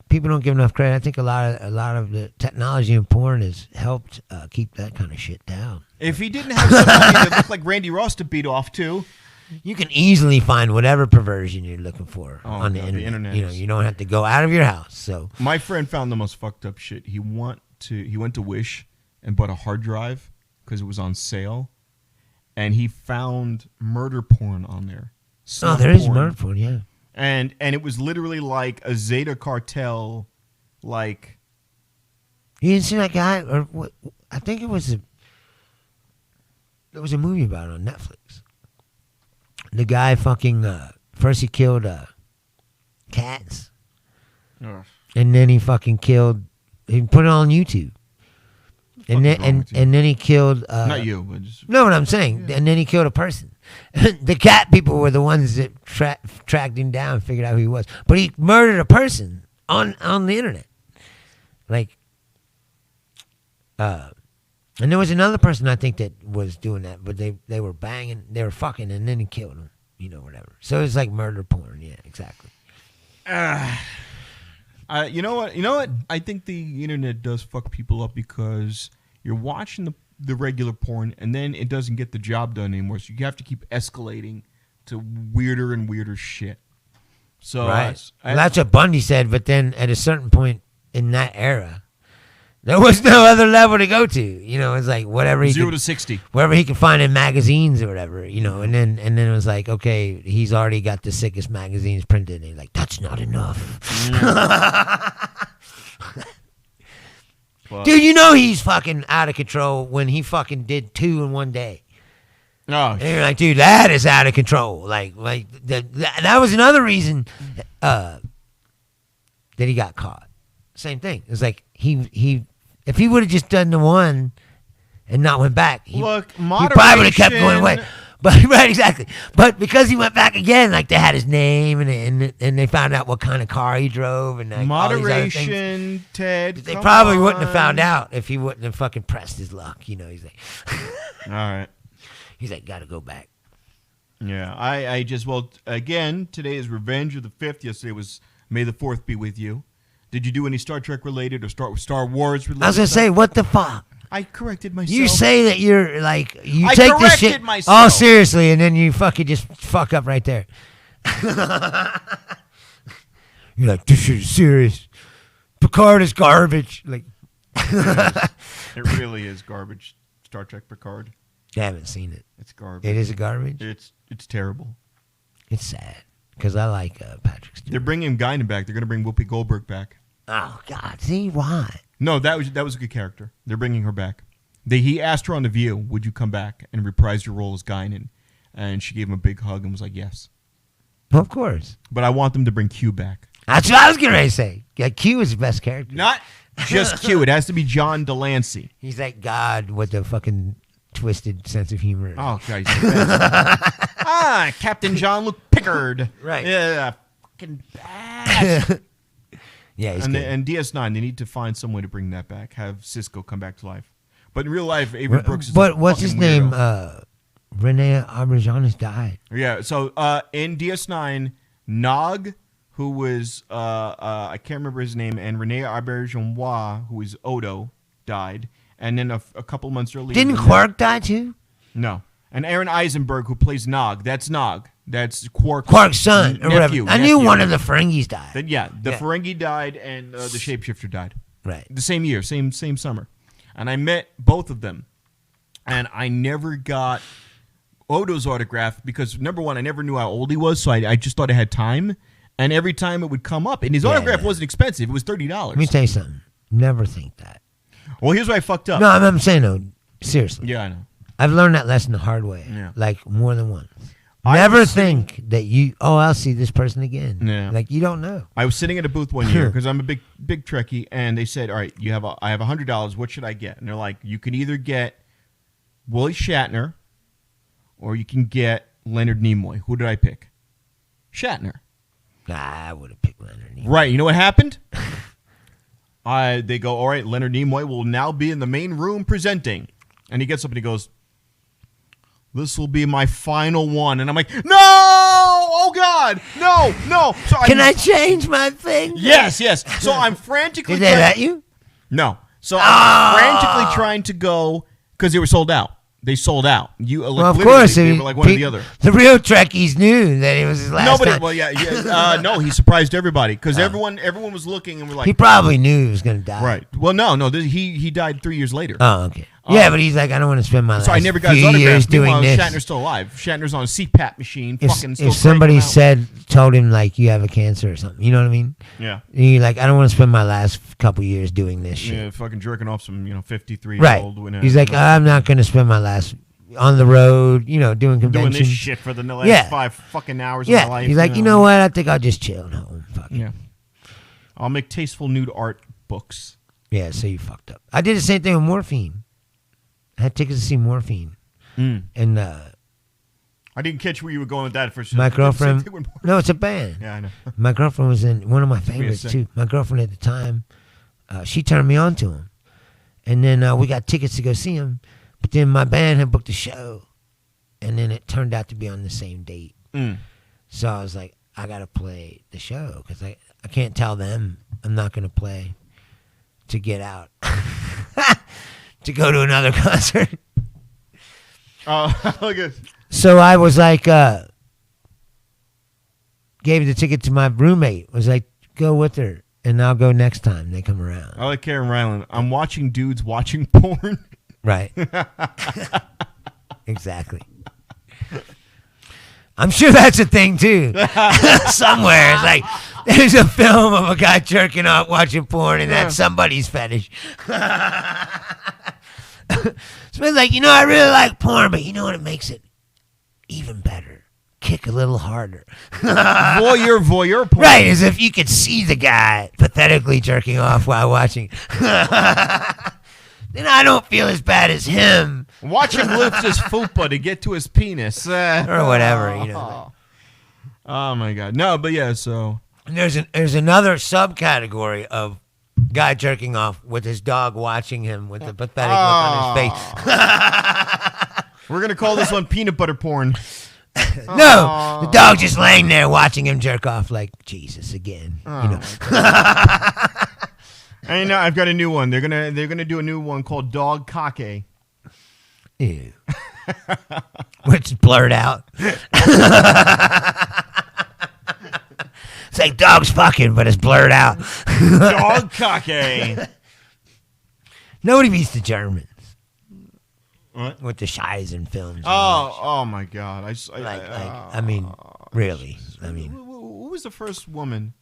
people don't give enough credit. I think a lot of the technology in porn has helped keep that kind of shit down. If he didn't have somebody that looked like Randy Ross to beat off to, you can easily find whatever perversion you're looking for on the internet. You know, you don't have to go out of your house. So my friend found the most fucked up shit. He went to Wish and bought a hard drive because it was on sale, and he found murder porn on there. There is murder porn, yeah. And it was literally like a Zeta cartel, like. You didn't see that guy, or what? I think there was a movie about it on Netflix. The guy fucking first he killed cats, and then he fucking killed. He put it on YouTube, and then he killed. Not you, but just no, what I'm saying, yeah. And then he killed a person. The cat people were the ones that tracked him down, and figured out who he was. But he murdered a person on the internet, like. And there was another person I think that was doing that, but they were banging, they were fucking, and then he killed him, whatever. So it's like murder porn, yeah, exactly. You know what? I think the internet does fuck people up because you're watching the regular porn, and then it doesn't get the job done anymore. So you have to keep escalating to weirder and weirder shit. So right. That's what Bundy said, but then at a certain point in that era, there was no other level to go to. It's like whatever he 0 to 60. Whatever he could find in magazines or whatever, and then it was like, okay, he's already got the sickest magazines printed, and he's like, that's not enough. Dude, he's fucking out of control when he fucking did 2 in one day. Oh, and you're like, dude, that is out of control. Like that was another reason that he got caught. Same thing. It's like he if he would have just done the one and not went back, he probably would have kept going away. But right, exactly. But because he went back again, like they had his name and they found out what kind of car he drove and like, moderation, all these other things. Ted. They probably wouldn't have found out if he wouldn't have fucking pressed his luck. He's like, all right. He's like, gotta go back. Yeah, I just again, today is Revenge of the 5th. Yesterday was May the 4th be with you. Did you do any Star Trek related or Star Wars related? I was gonna say, what the fuck? I corrected myself. You say that you're like I take this shit myself. all seriously, and then you fucking just fuck up right there. You're like, this shit is serious. Picard is garbage. Like, it really is garbage. Star Trek Picard. I haven't seen it. It's garbage. It is a garbage. It's terrible. It's sad because I like Patrick Stewart. They're bringing Guinan back. They're gonna bring Whoopi Goldberg back. Oh God! See why? No, that was a good character. They're bringing her back. He asked her on The View, "Would you come back and reprise your role as Guinan?" And she gave him a big hug and was like, "Yes." Well, of course. But I want them to bring Q back. That's what I was getting ready to say. Yeah, Q is the best character. Not just Q. It has to be John Delancey. He's like God with a fucking twisted sense of humor. Oh, God. Captain Jean-Luc Picard. Right. Yeah, fucking bad. Yeah, he's good. Good. And DS9, they need to find some way to bring that back. Have Cisco come back to life. But in real life, Avery Brooks is But what's his name? weirdo. Rene Auberjonois has died. Yeah, so in DS9, Nog, who was, I can't remember his name, and Rene Auberjonois, who is Odo, died, and then a couple months earlier. Didn't Quark die too? No. And Aaron Eisenberg, who plays Nog, that's Nog. That's Quark's son or whatever. I knew one of the Ferengis died. The Ferengi died, and the shapeshifter died. Right. The same year, same summer. And I met both of them, and I never got Odo's autograph because, number one, I never knew how old he was, so I just thought I had time. And every time it would come up, and his autograph wasn't expensive. It was $30. Let me tell you something. Never think that. Well, here's where I fucked up. No, I'm saying no. Seriously. Yeah, I know. I've learned that lesson the hard way. Yeah. Like more than once. Never think that I'll see this person again. Yeah. Like you don't know. I was sitting at a booth one year because I'm a big Trekkie, and they said, all right, I have $100. What should I get? And they're like, you can either get Willie Shatner or you can get Leonard Nimoy. Who did I pick? Shatner. Nah, I would have picked Leonard Nimoy. Right. You know what happened? They go, all right, Leonard Nimoy will now be in the main room presenting. And he gets up and he goes, this will be my final one. And I'm like, no! Oh, God! No! So Can I change my thing? Yes. So I'm frantically Did they let you? No. So I'm frantically trying to go because they were sold out. They sold out. Well, of course. They were like one or the other. The real Trekkies knew that it was his last time. Well, yeah. No, he surprised everybody because everyone was looking and we're like. He probably knew he was going to die. Right. Well, no. He died 3 years later. Oh, okay. Yeah, but he's like, I don't want to spend my last so I never got his few autograph. years doing Meanwhile, this. Shatner's still alive. Shatner's on a CPAP machine. If somebody told him like you have a cancer or something, you know what I mean? Yeah. He's like, I don't want to spend my last couple years doing this shit. Yeah, fucking jerking off some 53-year-old. Right. He's like, I'm not going to spend my last on the road, doing conventions. Doing this shit for the last 5 fucking hours of my life. He's like, you know what? I think I'll just chill at home. Fuck it. Yeah. I'll make tasteful nude art books. Yeah, so you fucked up. I did the same thing with Morphine. I had tickets to see Morphine. And I didn't catch where you were going with that first. My girlfriend. No, it's a band. Yeah, I know. My girlfriend was in one of my favorites too. My girlfriend at the time, she turned me on to him, and then we got tickets to go see him. But then my band had booked a show, and then it turned out to be on the same date. So I was like, I gotta play the show because I can't tell them I'm not gonna play to get out to go to another concert. Okay. So I was like, gave the ticket to my roommate. Was like, go with her, and I'll go next time they come around. I like Karen Ryland. I'm watching dudes watching porn. Right. Exactly. I'm sure that's a thing too. Somewhere it's like there's a film of a guy jerking off watching porn, and that's somebody's fetish. So it's like, I really like porn, but you know what? It makes it even better. Kick a little harder. Voyeur porn. Right, as if you could see the guy pathetically jerking off while watching. Then I don't feel as bad as him. Watch him lift his fupa to get to his penis. Or whatever, Oh, my God. No, but yeah, so. And there's another subcategory of guy jerking off with his dog watching him with a pathetic look on his face. We're going to call this one peanut butter porn. No, the dog just laying there watching him jerk off like, Jesus, again. I know. I've got a new one. They're gonna do a new one called Dog Kake. Ew. Which is blurred out. It's like dogs fucking, but it's blurred out. Dog Kake. Nobody beats the Germans. What? With the Scheisen films. Oh my God. I mean, really. I mean, who was the first woman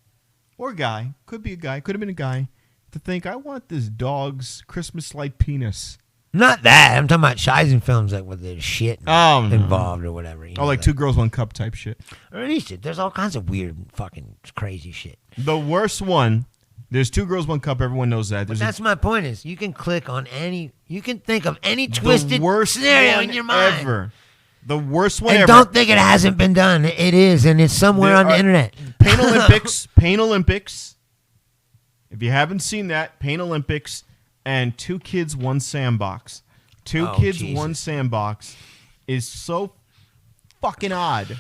or guy? Could be a guy. Could have been a guy. To think, I want this dog's Christmas light penis. Not that. I'm talking about Scheisen films like with the shit involved or whatever. Like 2 Girls, 1 Cup type shit. Or any shit. There's all kinds of weird fucking crazy shit. The worst one, there's 2 Girls, 1 Cup. Everyone knows that. That's my point is you can click on you can think of any twisted scenario in your mind. Ever. The worst one and ever. Don't think it hasn't been done. It is, and it's somewhere on the internet. Pain Olympics. If you haven't seen that, Pain Olympics and 2 Kids, 1 Sandbox. 2 Kids, Jesus. 1 Sandbox is so fucking odd.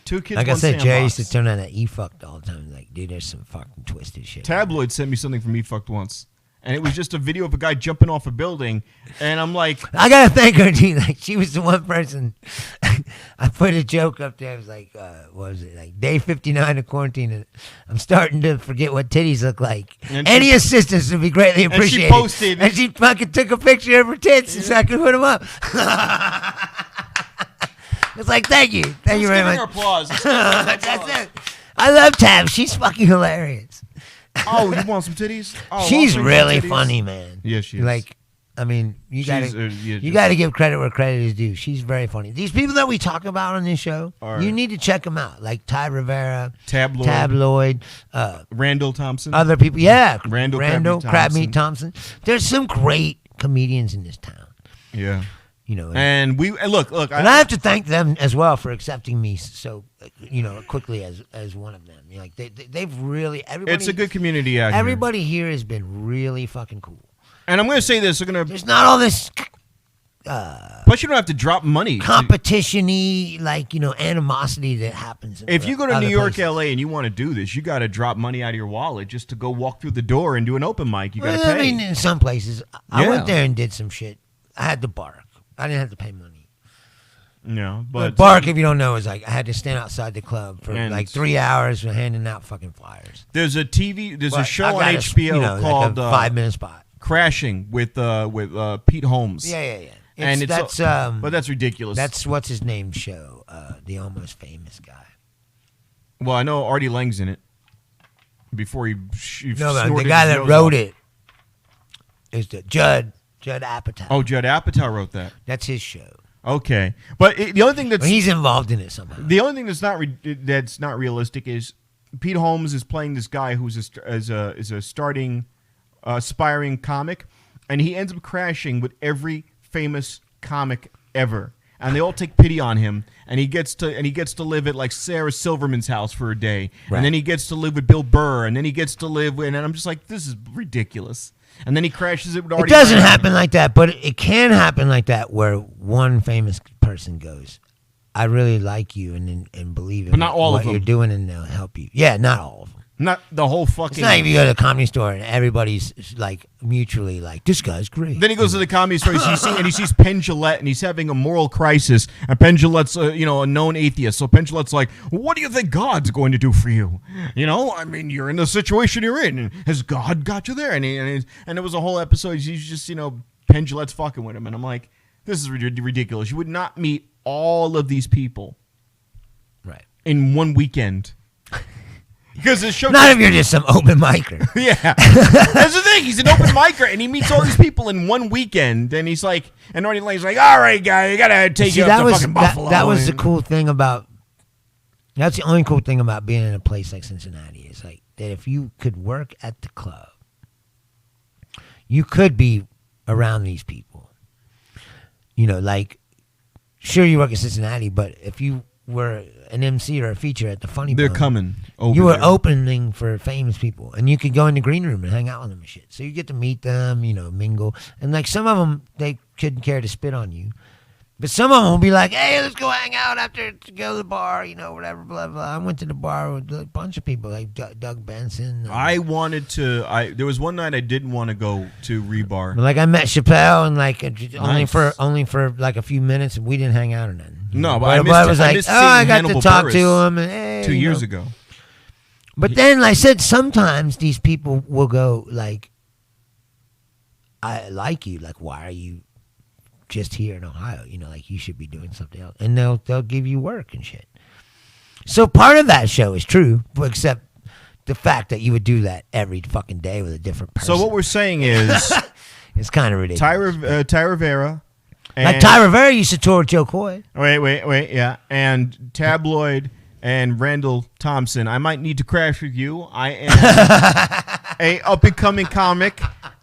2 Kids, like 1 I said, Sandbox. Jerry used to turn on that E-Fucked all the time. Like, dude, there's some fucking twisted shit. Tabloid sent me something from E-Fucked once. and it was just a video of a guy jumping off a building, and I'm like, I gotta thank her, dude. Like, she was the one person. I put a joke up there. I was like, what was it? Like, day 59 of quarantine, and I'm starting to forget what titties look like. And any assistance would be greatly appreciated. And she posted. And she fucking took a picture of her tits so I could put them up. It's like, thank you. Thank you very much. Her applause. That's it. I love Tab. She's fucking hilarious. Oh, you want some titties? Oh, she's really funny, man. Yeah, she is. Like, I mean, you gotta give credit where credit is due. She's very funny. These people that we talk about on this show, you need to check them out. Like Ty Rivera, Tabloid, Randall Thompson, other people. Yeah, Randall Crab Meat Thompson. There's some great comedians in this town. Yeah. You know, and we look. And I have to thank them as well for accepting me so quickly as one of them. You know, like they've really everybody. It's a good community out here. Everybody here has been really fucking cool. And I'm going to say this: there's not all this. Plus, you don't have to drop money. Competition-y, animosity that happens. If you go to New York, LA, and you want to do this, you got to drop money out of your wallet just to go walk through the door and do an open mic. You got to pay. I mean, in some places, I went there and did some shit. I had to bark. I didn't have to pay money. No, but bark, if you don't know, is like I had to stand outside the club for like 3 hours handing out fucking flyers. There's a show on HBO called like a 5-minute spot. Crashing with Pete Holmes. Yeah. But that's ridiculous. That's what's his name show, the Almost Famous guy. Well, I know Artie Lang's in it. Before he the guy that wrote it is the Judd Apatow. Oh, Judd Apatow wrote that. That's his show. Okay, but the only thing he's involved in it somehow. The only thing that's not realistic is Pete Holmes is playing this guy who's a starting aspiring comic, and he ends up crashing with every famous comic ever, and they all take pity on him, and he gets to live at like Sarah Silverman's house for a day, and then he gets to live with Bill Burr, and then he gets to live with, and I'm just like, this is ridiculous. And then he crashes it with Artie. It doesn't happen like that, but it can happen like that where one famous person goes, I really like you and believe in what you're doing, and they'll help you. Yeah, not all of them. Not the whole fucking... It's not even you go to the comedy store and everybody's like mutually like, this guy's great. Then he goes to the comedy store and he sees Penn Jillette and he's having a moral crisis. And Penn Jillette's a known atheist. So Penn Jillette's like, what do you think God's going to do for you? I mean, you're in the situation you're in. Has God got you there? And it was a whole episode. He's just, Penn Jillette's fucking with him. And I'm like, this is ridiculous. You would not meet all of these people in one weekend. Because the show not if you're just some open micer. Yeah. That's the thing. He's an open micer, and he meets all these people in one weekend, and he's like, and Artie Lang's like, all right, guy, you got to take you up to fucking Buffalo. That was the cool thing about, that's the only cool thing about being in a place like Cincinnati, is like, that if you could work at the club, you could be around these people. Like, sure, you work in Cincinnati, but if you were an MC or a feature at the Funny Bone, they're coming over. You were opening for famous people, and you could go in the green room and hang out with them and shit. So you get to meet them, mingle, and like some of them, they couldn't care to spit on you, but some of them will be like, "Hey, let's go hang out after to go to the bar, whatever, blah blah." I went to the bar with a bunch of people like Doug Benson. I wanted to. There was one night I didn't want to go to Rebar. Like I met Chappelle, and like only for like a few minutes, and we didn't hang out or nothing. No, but I was like, I got to talk to him, and hey, 2 years ago. But then, like I said, sometimes these people will go like, "I like you. Like, why are you just here in Ohio? Like you should be doing something else." And they'll give you work and shit. So part of that show is true, except the fact that you would do that every fucking day with a different person. So what we're saying is, it's kind of ridiculous. Ty Rivera. Like Ty Rivera used to tour with Joe Coy. Wait, yeah. And Tabloid and Randall Thompson. I might need to crash with you. I am a up-and-coming comic,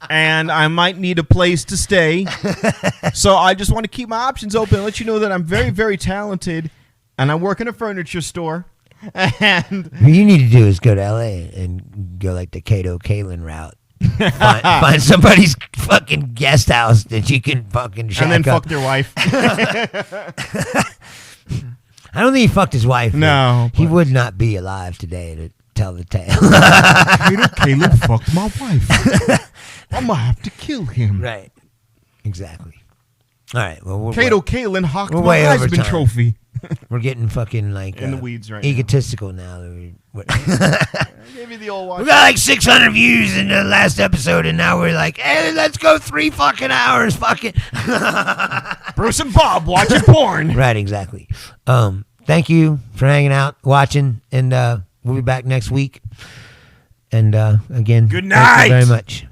and I might need a place to stay. So I just want to keep my options open and let you know that I'm very, very talented, and I work in a furniture store. And what you need to do is go to L.A. and go like the Kato Kalin route. Find somebody's fucking guest house that you can fucking shack and then up. fuck their wife. I don't think he fucked his wife. No, he would not be alive today tell the tale. Caleb fucked my wife. I'm gonna have to kill him. Right. Exactly. All right. Well, Kalen hawked my Heisman trophy. We're getting fucking like in the weeds right egotistical now. I gave you the old watch. We got like 600 views in the last episode, and now we're like, hey, let's go 3 fucking hours. Fucking Bruce and Bob watching porn. Right. Exactly. Thank you for hanging out, watching, and we'll be back next week. And again, good night. Thank you very much.